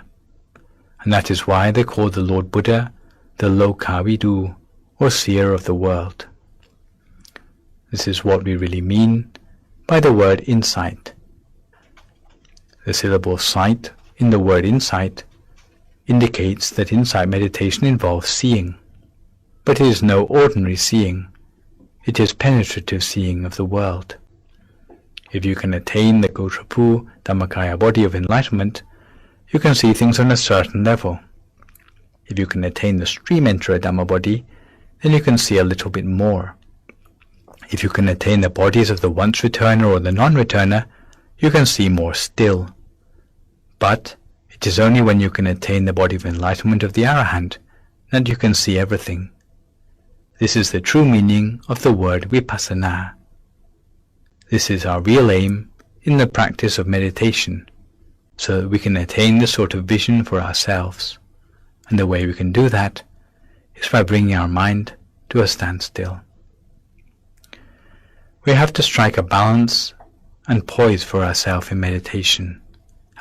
and that is why they call the Lord Buddha the Lokavidu, or seer of the world. This is what we really mean by the word insight. The syllable sight in the word insight indicates that insight meditation involves seeing, but it is no ordinary seeing. It is penetrative seeing of the world. If you can attain the Gotrapu Dhammakaya body of enlightenment, you can see things on a certain level. If you can attain the stream enterer Dhamma body, then you can see a little bit more. If you can attain the bodies of the once returner or the non-returner, you can see more still. But it is only when you can attain the body of enlightenment of the Arahant that you can see everything. This is the true meaning of the word vipassana. This is our real aim in the practice of meditation, so that we can attain this sort of vision for ourselves. And the way we can do that is by bringing our mind to a standstill. We have to strike a balance and poise for ourselves in meditation,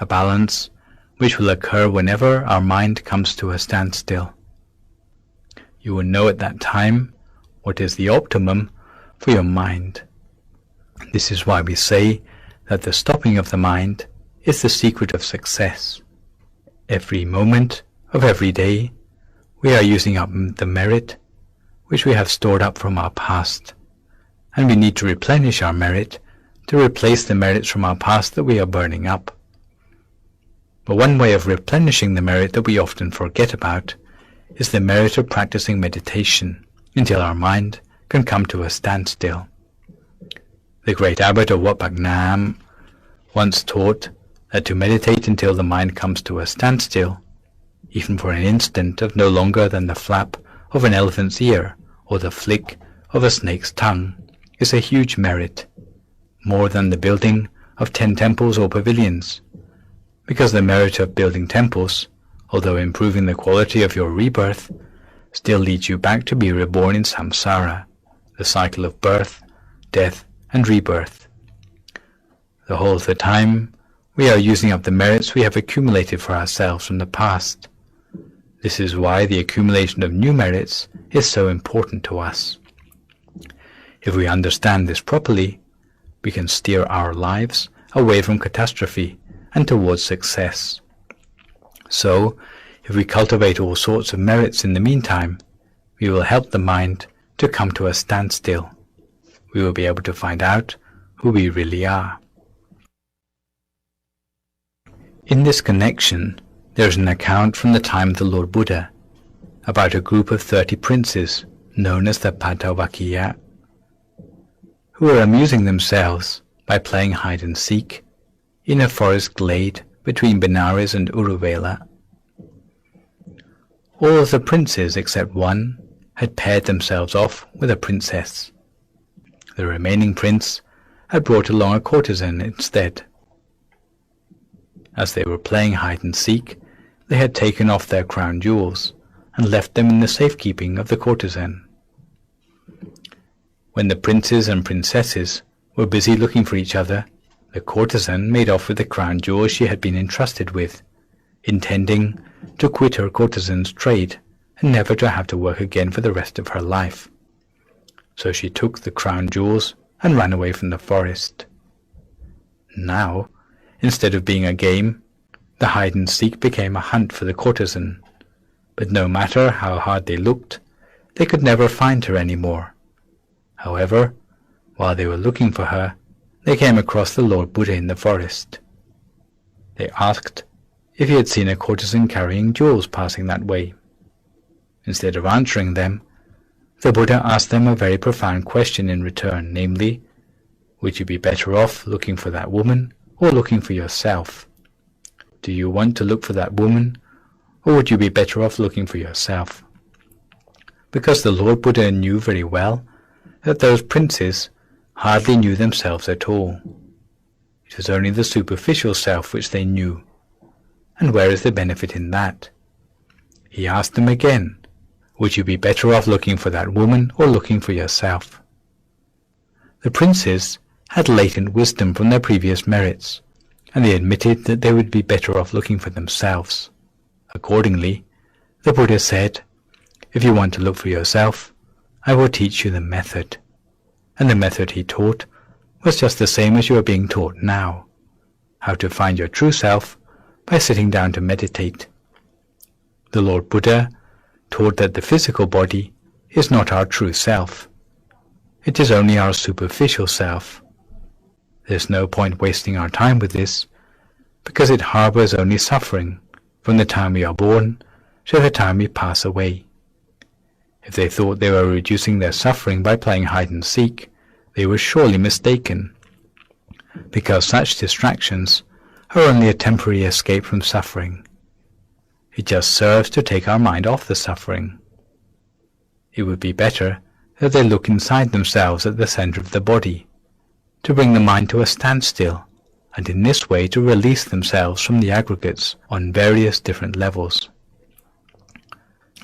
a balance which will occur whenever our mind comes to a standstill. You will know at that time what is the optimum for your mind. This is why we say that the stopping of the mind is the secret of success. Every moment of every day, we are using up the merit which we have stored up from our past, and we need to replenish our merit to replace the merits from our past that we are burning up. But one way of replenishing the merit that we often forget about is the merit of practicing meditation until our mind can come to a standstill. The great abbot of Wat Bak Nam once taught that to meditate until the mind comes to a standstill, even for an instant of no longer than the flap of an elephant's ear or the flick of a snake's tongue, is a huge merit, more than the building of 10 temples or pavilions, because the merit of building temples, although improving the quality of your rebirth, still leads you back to be reborn in samsara, the cycle of birth, death, and rebirth. The whole of the time, we are using up the merits we have accumulated for ourselves from the past. This is why the accumulation of new merits is so important to us. If we understand this properly, we can steer our lives away from catastrophe and towards success. So, if we cultivate all sorts of merits in the meantime, we will help the mind to come to a standstill. We will be able to find out who we really are. In this connection, there is an account from the time of the Lord Buddha about a group of 30 princes known as the Patavakiya, who were amusing themselves by playing hide and seek in a forest glade between Benares and Uruvela. All of the princes except one had paired themselves off with a princess. The remaining prince had brought along a courtesan instead. As they were playing hide and seek, they had taken off their crown jewels and left them in the safekeeping of the courtesan. When the princes and princesses were busy looking for each other, the courtesan made off with the crown jewels she had been entrusted with, intending to quit her courtesan's trade and never to have to work again for the rest of her life. So she took the crown jewels and ran away from the forest. Now, instead of being a game, the hide and seek became a hunt for the courtesan, but no matter how hard they looked, they could never find her any more. However, while they were looking for her, they came across the Lord Buddha in the forest. They asked if he had seen a courtesan carrying jewels passing that way. Instead of answering them, the Buddha asked them a very profound question in return, namely, would you be better off looking for that woman or looking for yourself? Do you want to look for that woman, or would you be better off looking for yourself? Because the Lord Buddha knew very well that those princes hardly knew themselves at all. It was only the superficial self which they knew. And where is the benefit in that? He asked them again, would you be better off looking for that woman or looking for yourself? The princes had latent wisdom from their previous merits, and they admitted that they would be better off looking for themselves. Accordingly, the Buddha said, if you want to look for yourself, I will teach you the method. And the method he taught was just the same as you are being taught now, how to find your true self by sitting down to meditate. The Lord Buddha taught that the physical body is not our true self. It is only our superficial self. There's no point wasting our time with this, because it harbors only suffering from the time we are born to the time we pass away. If they thought they were reducing their suffering by playing hide and seek, they were surely mistaken, because such distractions are only a temporary escape from suffering. It just serves to take our mind off the suffering. It would be better that they look inside themselves at the center of the body, to bring the mind to a standstill, and in this way to release themselves from the aggregates on various different levels.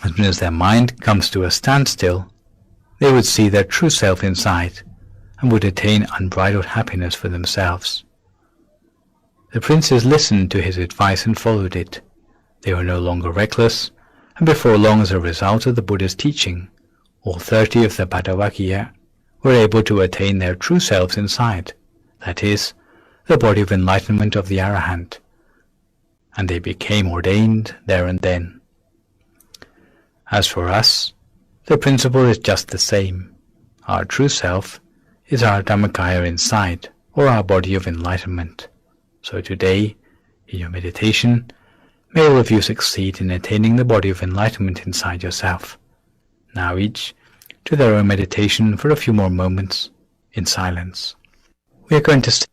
As soon as their mind comes to a standstill, they would see their true self inside and would attain unbridled happiness for themselves. The princes listened to his advice and followed it. They were no longer reckless, and before long, as a result of the Buddha's teaching, all 30 of the Bhattacharya were able to attain their true selves inside, that is, the body of enlightenment of the Arahant, and they became ordained there and then. As for us, the principle is just the same. Our true self is our Dhammakaya inside, or our body of enlightenment. So today, in your meditation, may all of you succeed in attaining the body of enlightenment inside yourself. Now each to their own meditation for a few more moments in silence. We are going to stay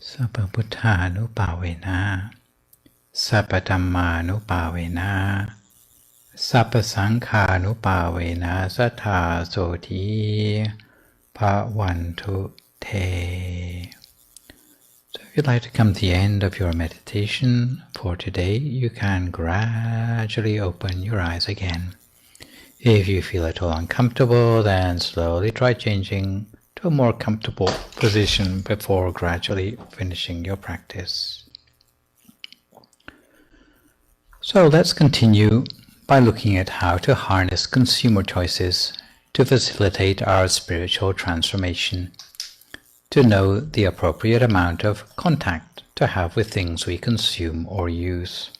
Sabba Buddhanupavena, Sabba Dhammanupavena, Sabba Sankhanupavena Sattha Soti Bhavantu Te. So if you'd like to come to the end of your meditation for today, you can gradually open your eyes again. If you feel at all uncomfortable, then slowly try changing to a more comfortable position before gradually finishing your practice. So let's continue by looking at how to harness consumer choices to facilitate our spiritual transformation, to know the appropriate amount of contact to have with things we consume or use.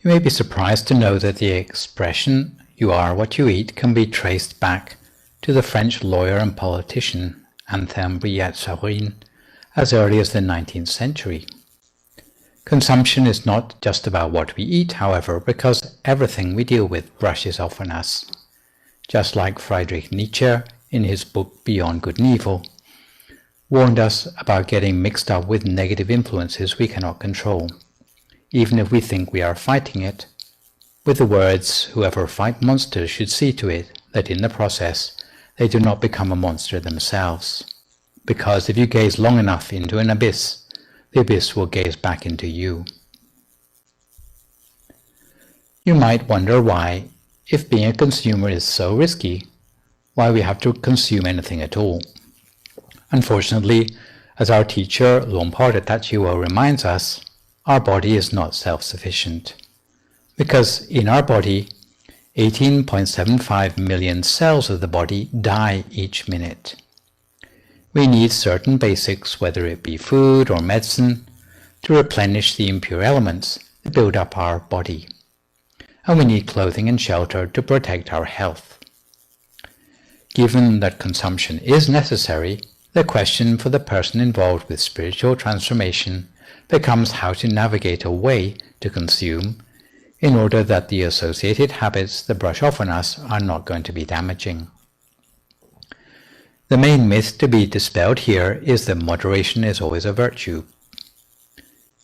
You may be surprised to know that the expression "you are what you eat" can be traced back to the French lawyer and politician Antoine Briat-Saurin as early as the 19th century. Consumption is not just about what we eat, however, because everything we deal with brushes off on us. Just like Friedrich Nietzsche, in his book Beyond Good and Evil, warned us about getting mixed up with negative influences we cannot control, even if we think we are fighting it, with the words, "Whoever fight monsters should see to it that in the process they do not become a monster themselves. Because if you gaze long enough into an abyss, the abyss will gaze back into you." You might wonder why, if being a consumer is so risky, why we have to consume anything at all. Unfortunately, as our teacher Lompo Tachiwo reminds us, our body is not self-sufficient. Because in our body, 18.75 million cells of the body die each minute. We need certain basics, whether it be food or medicine, to replenish the impure elements that build up our body. And we need clothing and shelter to protect our health. Given that consumption is necessary, the question for the person involved with spiritual transformation becomes how to navigate a way to consume in order that the associated habits that brush off on us are not going to be damaging. The main myth to be dispelled here is that moderation is always a virtue.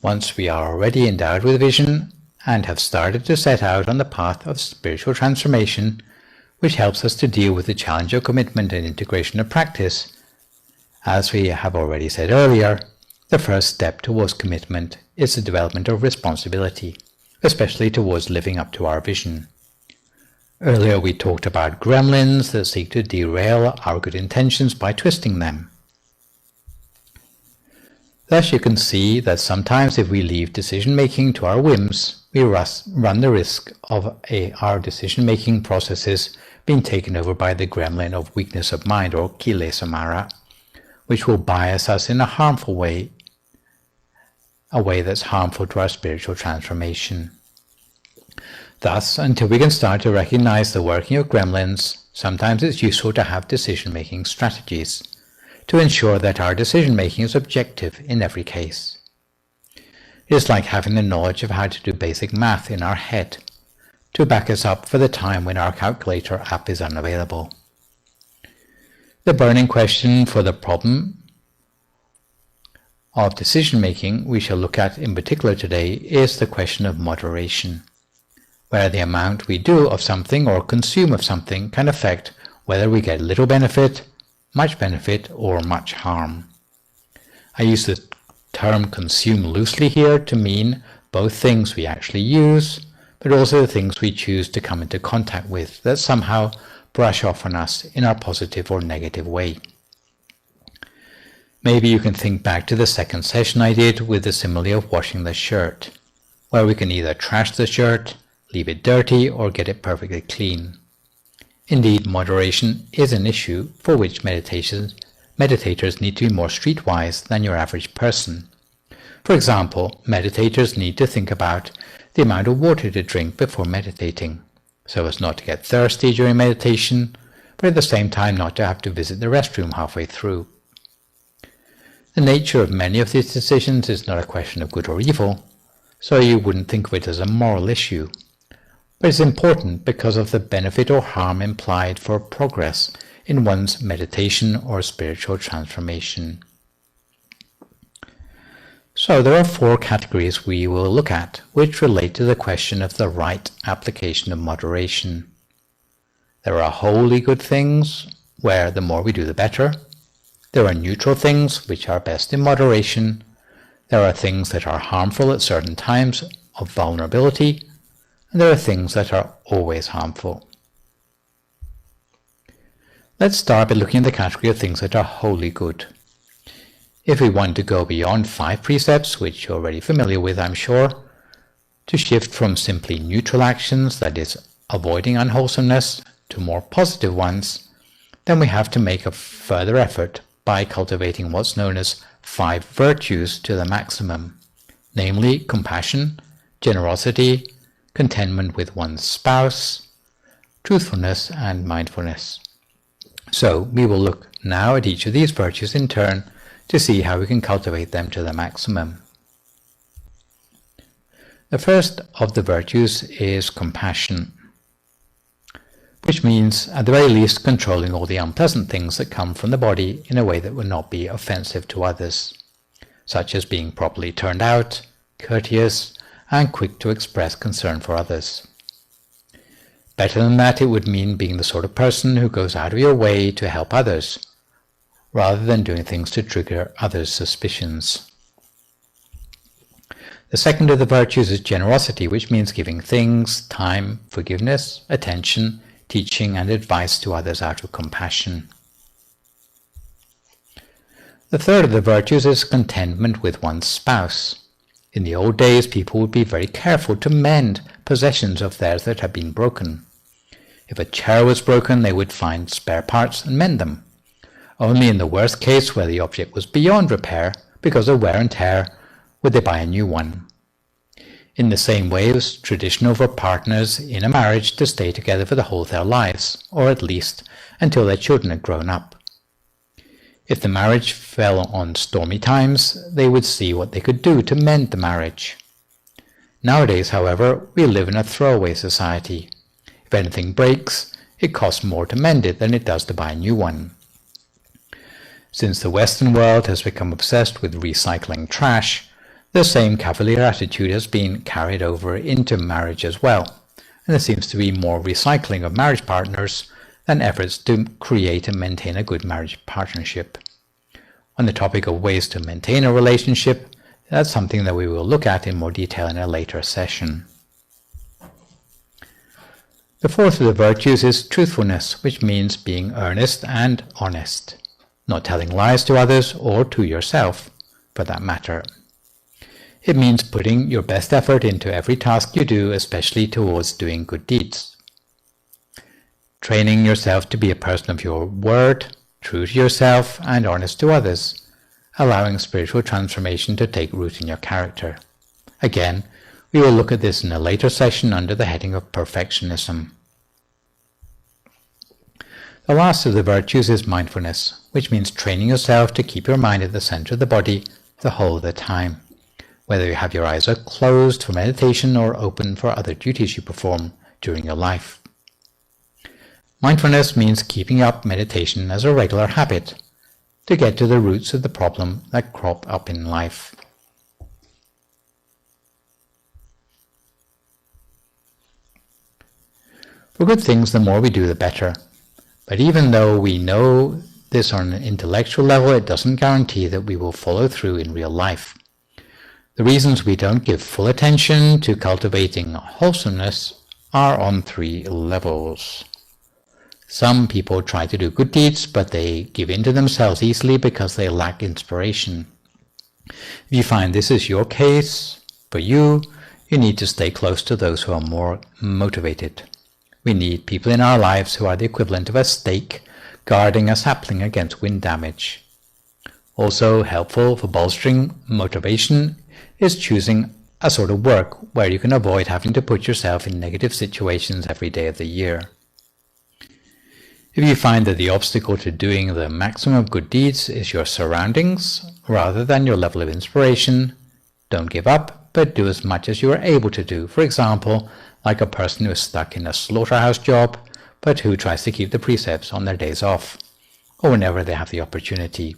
Once we are already endowed with vision and have started to set out on the path of spiritual transformation, which helps us to deal with the challenge of commitment and integration of practice, as we have already said earlier, the first step towards commitment is the development of responsibility, especially towards living up to our vision. Earlier we talked about gremlins that seek to derail our good intentions by twisting them. Thus you can see that sometimes if we leave decision-making to our whims, we run the risk of our decision-making processes being taken over by the gremlin of weakness of mind, or kilesa mara, which will bias us in a harmful way, a way that's harmful to our spiritual transformation. Thus, until we can start to recognize the working of gremlins, sometimes it's useful to have decision-making strategies to ensure that our decision-making is objective in every case. It is like having the knowledge of how to do basic math in our head to back us up for the time when our calculator app is unavailable. The burning question for the problem of decision-making we shall look at in particular today is the question of moderation, where the amount we do of something or consume of something can affect whether we get little benefit, much benefit, or much harm. I use the term consume loosely here to mean both things we actually use, but also the things we choose to come into contact with that somehow brush off on us in our positive or negative way. Maybe you can think back to the second session I did with the simile of washing the shirt, where we can either trash the shirt, leave it dirty, or get it perfectly clean. Indeed, moderation is an issue for which meditators need to be more streetwise than your average person. For example, meditators need to think about the amount of water to drink before meditating, so as not to get thirsty during meditation, but at the same time not to have to visit the restroom halfway through. The nature of many of these decisions is not a question of good or evil, so you wouldn't think of it as a moral issue, but it's important because of the benefit or harm implied for progress in one's meditation or spiritual transformation. So there are 4 categories we will look at, which relate to the question of the right application of moderation. There are wholly good things, where the more we do the better. There are neutral things, which are best in moderation. There are things that are harmful at certain times of vulnerability, and there are things that are always harmful. Let's start by looking at the category of things that are wholly good. If we want to go beyond 5 precepts, which you're already familiar with, I'm sure, to shift from simply neutral actions, that is, avoiding unwholesomeness, to more positive ones, then we have to make a further effort by cultivating what's known as 5 virtues to the maximum, namely compassion, generosity, contentment with one's spouse, truthfulness, and mindfulness. So we will look now at each of these virtues in turn to see how we can cultivate them to the maximum. The first of the virtues is compassion, which means at the very least controlling all the unpleasant things that come from the body in a way that would not be offensive to others, such as being properly turned out, courteous, and quick to express concern for others. Better than that, it would mean being the sort of person who goes out of your way to help others, rather than doing things to trigger others' suspicions. The second of the virtues is generosity, which means giving things, time, forgiveness, attention, teaching, and advice to others out of compassion. The third of the virtues is contentment with one's spouse. In the old days, people would be very careful to mend possessions of theirs that had been broken. If a chair was broken, they would find spare parts and mend them. Only in the worst case, where the object was beyond repair because of wear and tear, would they buy a new one. In the same way, it was traditional for partners in a marriage to stay together for the whole of their lives, or at least until their children had grown up. If the marriage fell on stormy times, they would see what they could do to mend the marriage. Nowadays, however, we live in a throwaway society. If anything breaks, it costs more to mend it than it does to buy a new one. Since the Western world has become obsessed with recycling trash, the same cavalier attitude has been carried over into marriage as well, and there seems to be more recycling of marriage partners than efforts to create and maintain a good marriage partnership. On the topic of ways to maintain a relationship, that's something that we will look at in more detail in a later session. The fourth of the virtues is truthfulness, which means being earnest and honest, not telling lies to others or to yourself, for that matter. It means putting your best effort into every task you do, especially towards doing good deeds. Training yourself to be a person of your word, true to yourself and honest to others, allowing spiritual transformation to take root in your character. Again, we will look at this in a later session under the heading of perfectionism. The last of the virtues is mindfulness, which means training yourself to keep your mind at the center of the body the whole of the time, whether you have your eyes closed for meditation or open for other duties you perform during your life. Mindfulness means keeping up meditation as a regular habit to get to the roots of the problem that crop up in life. For good things, the more we do, the better. But even though we know this on an intellectual level, it doesn't guarantee that we will follow through in real life. The reasons we don't give full attention to cultivating wholesomeness are on 3 levels. Some people try to do good deeds, but they give in to themselves easily because they lack inspiration. If you find this is your case, for you need to stay close to those who are more motivated. We need people in our lives who are the equivalent of a stake guarding a sapling against wind damage. Also helpful for bolstering motivation is choosing a sort of work where you can avoid having to put yourself in negative situations every day of the year. If you find that the obstacle to doing the maximum of good deeds is your surroundings rather than your level of inspiration, don't give up, but do as much as you are able to do. For example, like a person who is stuck in a slaughterhouse job, but who tries to keep the precepts on their days off, or whenever they have the opportunity.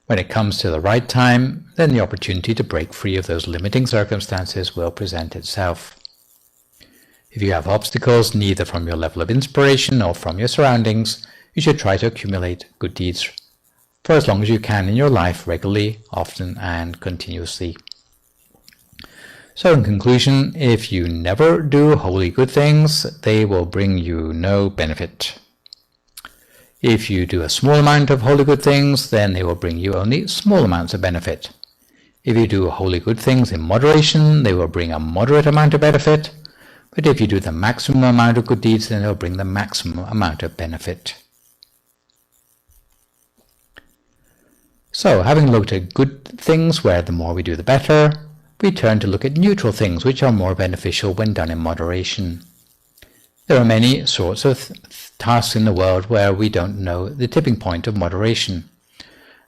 When it comes to the right time, then the opportunity to break free of those limiting circumstances will present itself. If you have obstacles neither from your level of inspiration or from your surroundings, you should try to accumulate good deeds for as long as you can in your life, regularly, often, and continuously. So in conclusion, if you never do wholly good things, they will bring you no benefit. If you do a small amount of wholly good things, then they will bring you only small amounts of benefit. If you do wholly good things in moderation, they will bring a moderate amount of benefit. But if you do the maximum amount of good deeds, then they will bring the maximum amount of benefit. So, having looked at good things, where the more we do the better, we turn to look at neutral things, which are more beneficial when done in moderation. There are many sorts of tasks in the world where we don't know the tipping point of moderation.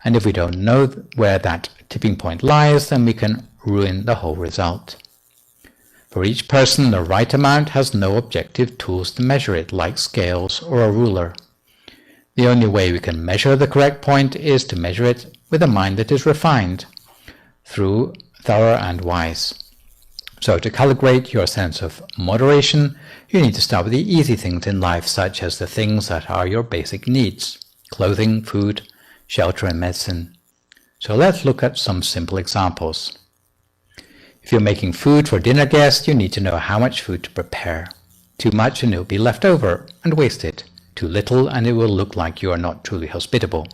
And if we don't know where that tipping point lies, then we can ruin the whole result. For each person, the right amount has no objective tools to measure it, like scales or a ruler. The only way we can measure the correct point is to measure it with a mind that is refined, thorough and wise. So to calibrate your sense of moderation, you need to start with the easy things in life, such as the things that are your basic needs: clothing, food, shelter, and medicine. So let's look at some simple examples. If you're making food for dinner guests, you need to know how much food to prepare. Too much and it will be left over and wasted. Too little and it will look like you are not truly hospitable.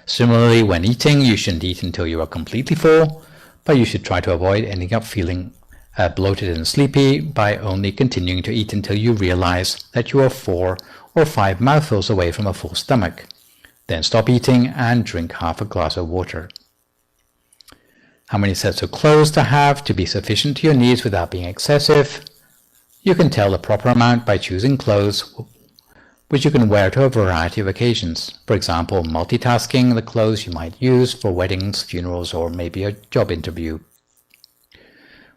Similarly, when eating, you shouldn't eat until you are completely full, but you should try to avoid ending up feeling bloated and sleepy by only continuing to eat until you realize that you are 4 or 5 mouthfuls away from a full stomach. Then stop eating and drink half a glass of water. How many sets of clothes to have to be sufficient to your needs without being excessive? You can tell the proper amount by choosing clothes which you can wear to a variety of occasions. For example, multitasking the clothes you might use for weddings, funerals, or maybe a job interview.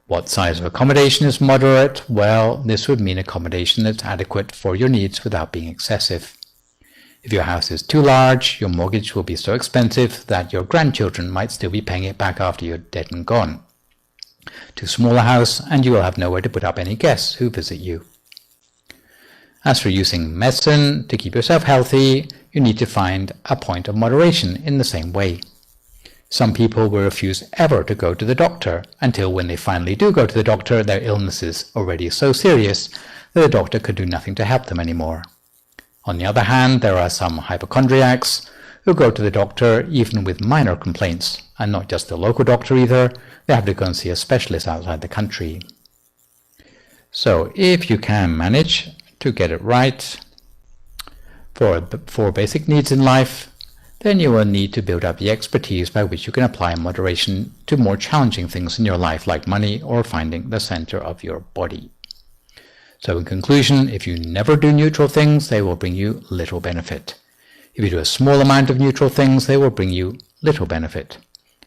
What size of accommodation is moderate? Well, this would mean accommodation that's adequate for your needs without being excessive. If your house is too large, your mortgage will be so expensive that your grandchildren might still be paying it back after you're dead and gone. Too small a house, and you will have nowhere to put up any guests who visit you. As for using medicine to keep yourself healthy, you need to find a point of moderation in the same way. Some people will refuse ever to go to the doctor until when they finally do go to the doctor, their illness is already so serious that the doctor could do nothing to help them anymore. On the other hand, there are some hypochondriacs who go to the doctor even with minor complaints, and not just the local doctor either. They have to go and see a specialist outside the country. So if you can manage to get it right for the 4 basic needs in life, then you will need to build up the expertise by which you can apply moderation to more challenging things in your life, like money or finding the center of your body. So in conclusion, if you never do neutral things, they will bring you little benefit. If you do a small amount of neutral things, they will bring you little benefit.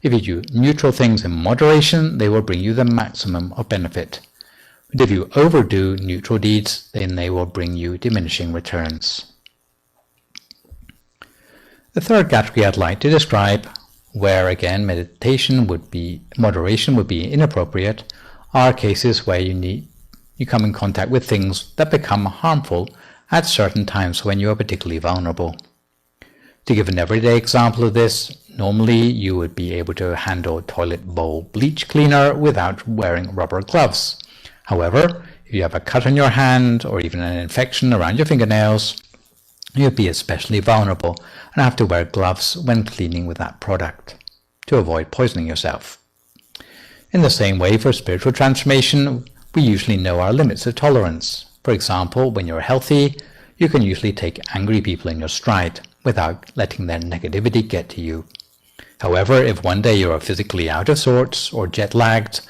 If you do neutral things in moderation, they will bring you the maximum of benefit. But if you overdo neutral deeds, then they will bring you diminishing returns. The third category I'd like to describe, where again moderation would be inappropriate, are cases where you come in contact with things that become harmful at certain times when you are particularly vulnerable. To give an everyday example of this, normally you would be able to handle toilet bowl bleach cleaner without wearing rubber gloves. However, if you have a cut on your hand or even an infection around your fingernails, you'd be especially vulnerable and have to wear gloves when cleaning with that product to avoid poisoning yourself. In the same way, for spiritual transformation, we usually know our limits of tolerance. For example, when you're healthy, you can usually take angry people in your stride without letting their negativity get to you. However, if one day you are physically out of sorts or jet-lagged,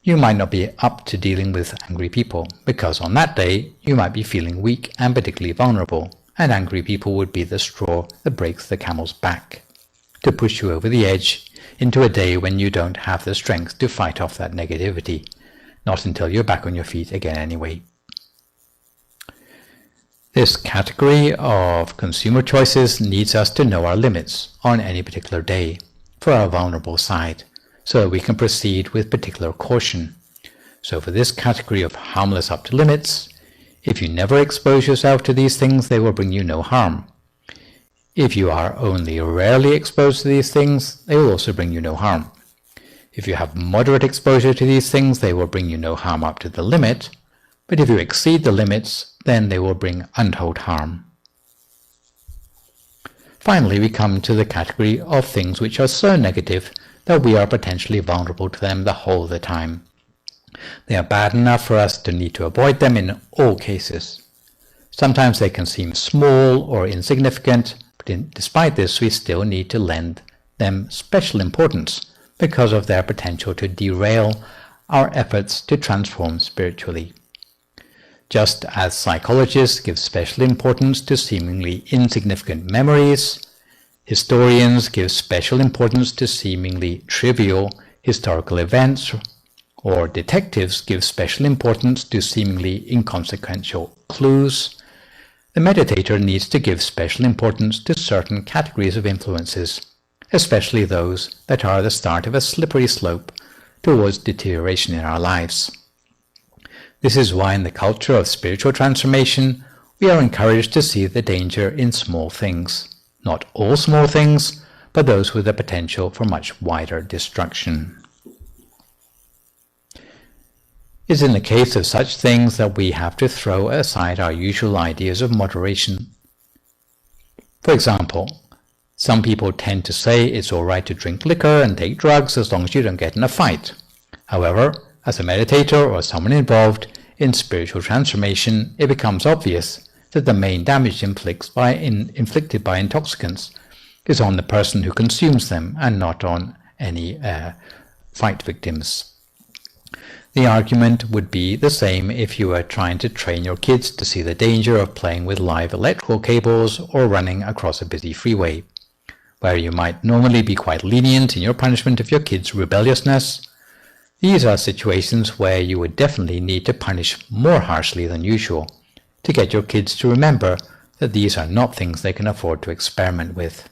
you might not be up to dealing with angry people, because on that day you might be feeling weak and particularly vulnerable, and angry people would be the straw that breaks the camel's back, to push you over the edge into a day when you don't have the strength to fight off that negativity, not until you're back on your feet again anyway. This category of consumer choices needs us to know our limits on any particular day for our vulnerable side, so that we can proceed with particular caution. So for this category of harmless up to limits, if you never expose yourself to these things, they will bring you no harm. If you are only rarely exposed to these things, they will also bring you no harm. If you have moderate exposure to these things, they will bring you no harm up to the limit, but if you exceed the limits, then they will bring untold harm. Finally, we come to the category of things which are so negative that we are potentially vulnerable to them the whole of the time. They are bad enough for us to need to avoid them in all cases. Sometimes they can seem small or insignificant, but despite this, we still need to lend them special importance because of their potential to derail our efforts to transform spiritually. Just as psychologists give special importance to seemingly insignificant memories, historians give special importance to seemingly trivial historical events, or detectives give special importance to seemingly inconsequential clues, the meditator needs to give special importance to certain categories of influences, especially those that are the start of a slippery slope towards deterioration in our lives. This is why in the culture of spiritual transformation, we are encouraged to see the danger in small things. Not all small things, but those with the potential for much wider destruction. It is in the case of such things that we have to throw aside our usual ideas of moderation. For example, some people tend to say it's all right to drink liquor and take drugs as long as you don't get in a fight. However, as a meditator or someone involved in spiritual transformation, it becomes obvious that the main damage inflicted by intoxicants is on the person who consumes them and not on any fight victims. The argument would be the same if you were trying to train your kids to see the danger of playing with live electrical cables or running across a busy freeway, where you might normally be quite lenient in your punishment of your kids' rebelliousness. These are situations where you would definitely need to punish more harshly than usual to get your kids to remember that these are not things they can afford to experiment with.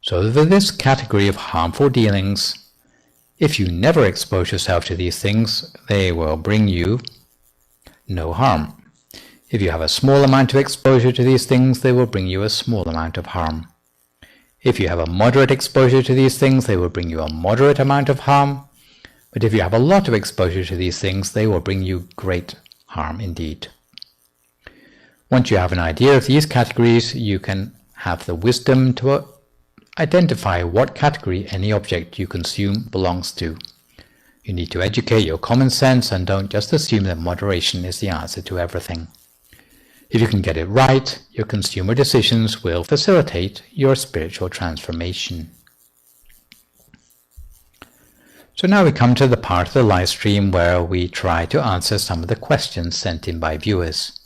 So for this category of harmful dealings, if you never expose yourself to these things, they will bring you no harm. If you have a small amount of exposure to these things, they will bring you a small amount of harm. If you have a moderate exposure to these things, they will bring you a moderate amount of harm. But if you have a lot of exposure to these things, they will bring you great harm indeed. Once you have an idea of these categories, you can have the wisdom to identify what category any object you consume belongs to. You need to educate your common sense and don't just assume that moderation is the answer to everything. If you can get it right, your consumer decisions will facilitate your spiritual transformation. So now we come to the part of the live stream where we try to answer some of the questions sent in by viewers.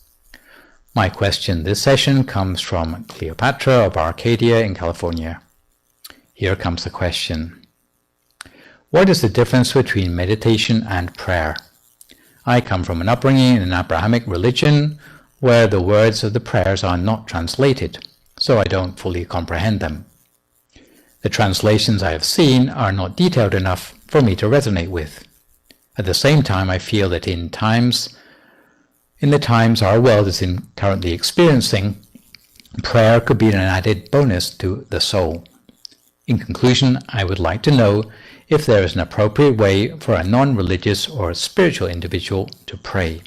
My question this session comes from Cleopatra of Arcadia in California. Here comes the question. What is the difference between meditation and prayer? I come from an upbringing in an Abrahamic religion where the words of the prayers are not translated, so I don't fully comprehend them. The translations I have seen are not detailed enough for me to resonate with. At the same time, I feel that in the times our world is currently experiencing, prayer could be an added bonus to the soul. In conclusion, I would like to know if there is an appropriate way for a non-religious or spiritual individual to pray.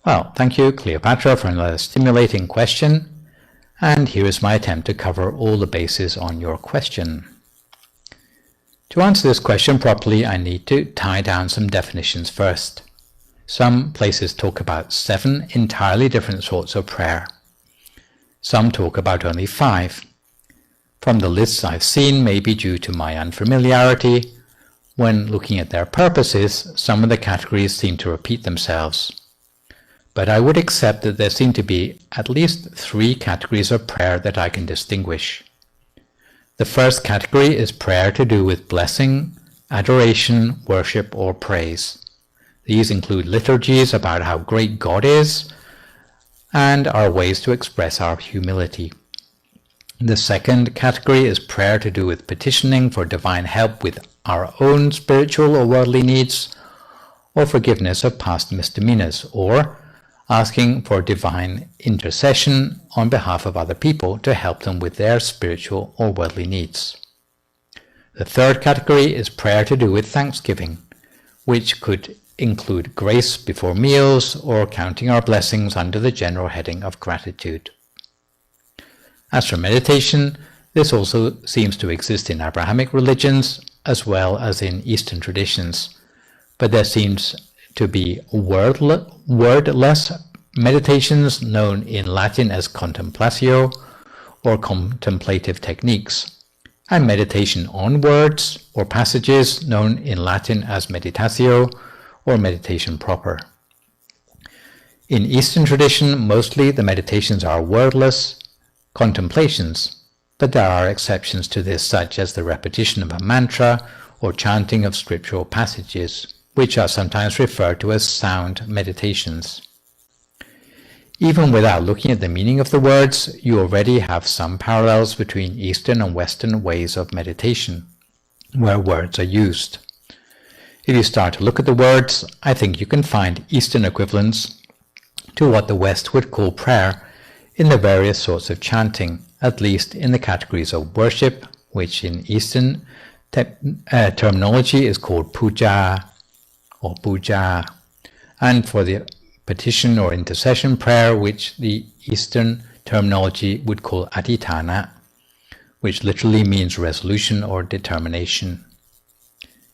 Well, thank you, Cleopatra, for another stimulating question, and here is my attempt to cover all the bases on your question. To answer this question properly, I need to tie down some definitions first. Some places talk about 7 entirely different sorts of prayer. Some talk about only 5. From the lists I've seen, maybe due to my unfamiliarity, when looking at their purposes, some of the categories seem to repeat themselves. But I would accept that there seem to be at least 3 categories of prayer that I can distinguish. The first category is prayer to do with blessing, adoration, worship, or praise. These include liturgies about how great God is and are ways to express our humility. The second category is prayer to do with petitioning for divine help with our own spiritual or worldly needs, or forgiveness of past misdemeanors, or asking for divine intercession on behalf of other people to help them with their spiritual or worldly needs. The third category is prayer to do with thanksgiving, which could include grace before meals or counting our blessings under the general heading of gratitude. As for meditation, this also seems to exist in Abrahamic religions as well as in Eastern traditions, but there seems to be wordless meditations known in Latin as contemplatio or contemplative techniques, and meditation on words or passages known in Latin as meditatio or meditation proper. In Eastern tradition, mostly the meditations are wordless contemplations, but there are exceptions to this, such as the repetition of a mantra or chanting of scriptural passages, which are sometimes referred to as sound meditations. Even without looking at the meaning of the words, you already have some parallels between Eastern and Western ways of meditation, where words are used. If you start to look at the words, I think you can find Eastern equivalents to what the West would call prayer in the various sorts of chanting, at least in the categories of worship, which in Eastern terminology is called puja or puja, and for the petition or intercession prayer, which the Eastern terminology would call adhitthana, which literally means resolution or determination.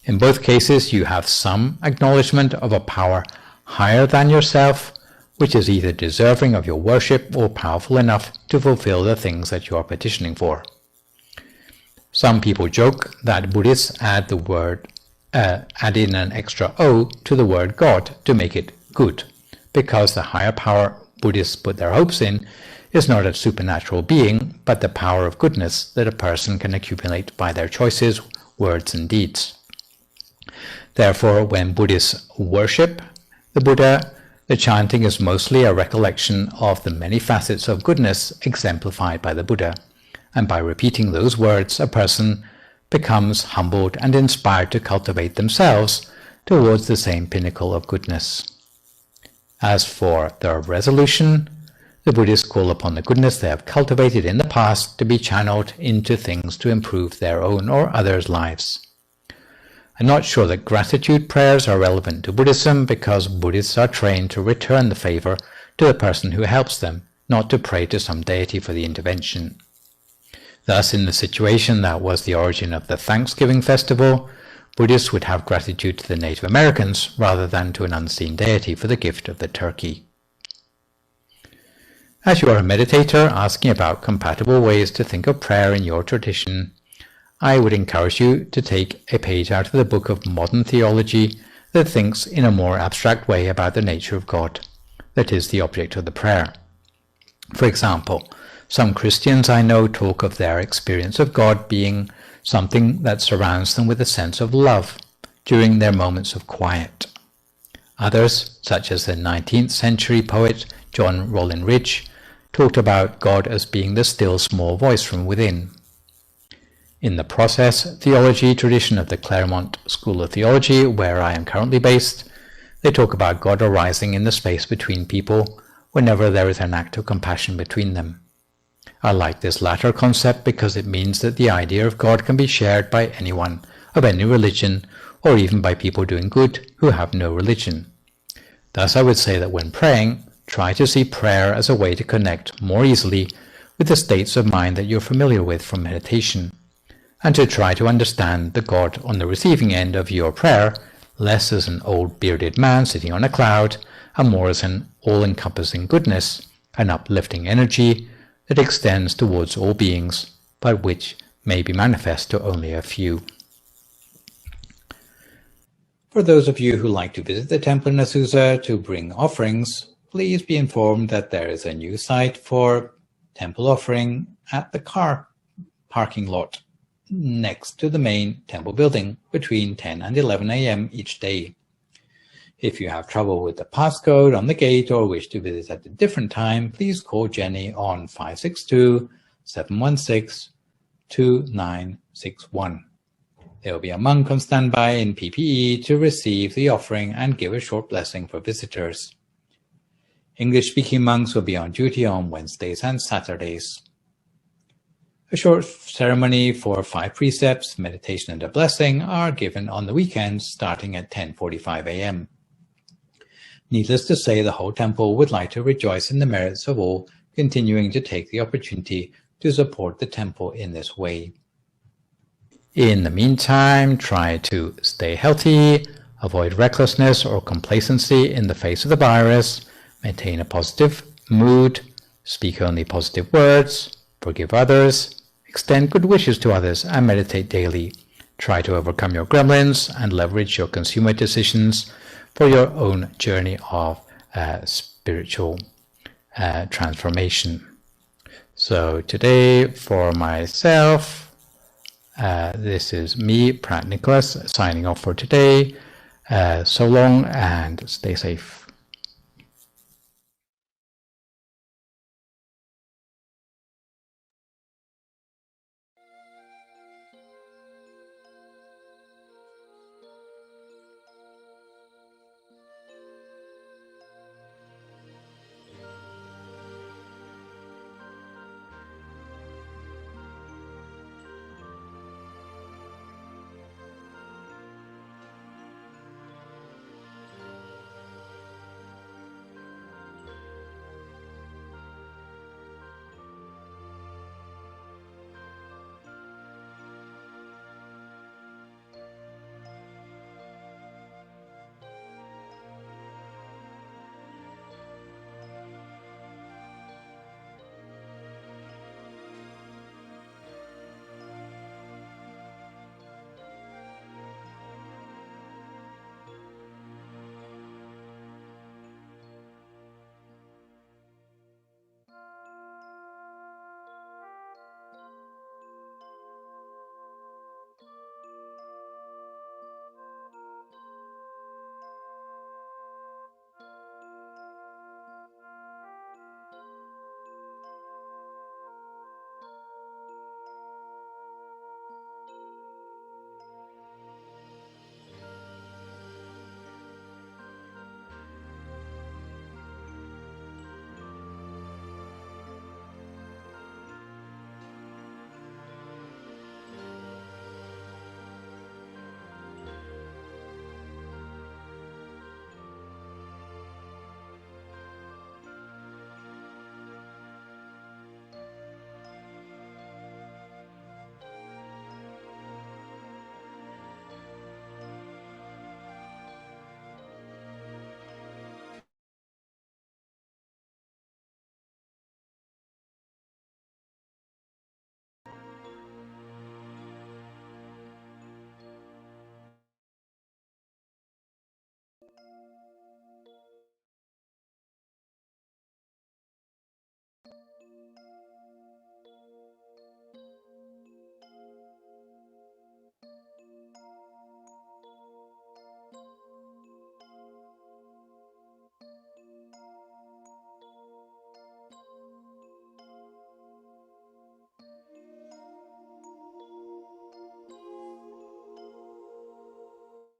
In both cases, you have some acknowledgement of a power higher than yourself, which is either deserving of your worship or powerful enough to fulfill the things that you are petitioning for. Some people joke that Buddhists add in an extra O to the word God to make it good, because the higher power Buddhists put their hopes in is not a supernatural being, but the power of goodness that a person can accumulate by their choices, words, and deeds. Therefore, when Buddhists worship the Buddha, the chanting is mostly a recollection of the many facets of goodness exemplified by the Buddha, and by repeating those words, a person becomes humbled and inspired to cultivate themselves towards the same pinnacle of goodness. As for their resolution, the Buddhists call upon the goodness they have cultivated in the past to be channeled into things to improve their own or others' lives. I'm not sure that gratitude prayers are relevant to Buddhism, because Buddhists are trained to return the favor to the person who helps them, not to pray to some deity for the intervention. Thus, in the situation that was the origin of the Thanksgiving festival, Buddhists would have gratitude to the Native Americans rather than to an unseen deity for the gift of the turkey. As you are a meditator asking about compatible ways to think of prayer in your tradition, I would encourage you to take a page out of the book of modern theology that thinks in a more abstract way about the nature of God, that is, the object of the prayer. For example, some Christians I know talk of their experience of God being something that surrounds them with a sense of love during their moments of quiet. Others, such as the 19th century poet John Rollin Ridge, talked about God as being the still small voice from within. In the process theology tradition of the Claremont School of Theology, where I am currently based, they talk about God arising in the space between people whenever there is an act of compassion between them. I like this latter concept because it means that the idea of God can be shared by anyone of any religion, or even by people doing good who have no religion. Thus I would say that when praying, try to see prayer as a way to connect more easily with the states of mind that you're familiar with from meditation, and to try to understand the God on the receiving end of your prayer less as an old bearded man sitting on a cloud, and more as an all-encompassing goodness, an uplifting energy that extends towards all beings, but which may be manifest to only a few. For those of you who like to visit the temple in Azusa to bring offerings, please be informed that there is a new site for temple offering at the car parking lot next to the main temple building between 10 and 11 a.m. each day. If you have trouble with the passcode on the gate or wish to visit at a different time, please call Jenny on 562-716-2961. There will be a monk on standby in PPE to receive the offering and give a short blessing for visitors. English-speaking monks will be on duty on Wednesdays and Saturdays. A short ceremony for 5 precepts, meditation and a blessing are given on the weekends starting at 10:45 a.m. Needless to say, the whole temple would like to rejoice in the merits of all continuing to take the opportunity to support the temple in this way. In the meantime, try to stay healthy, avoid recklessness or complacency in the face of the virus, maintain a positive mood, speak only positive words, forgive others, extend good wishes to others, and meditate daily. Try to overcome your gremlins and leverage your consumer decisions for your own journey of spiritual transformation. So today for myself, this is me, Phra Nicholas, signing off for today. So long and stay safe.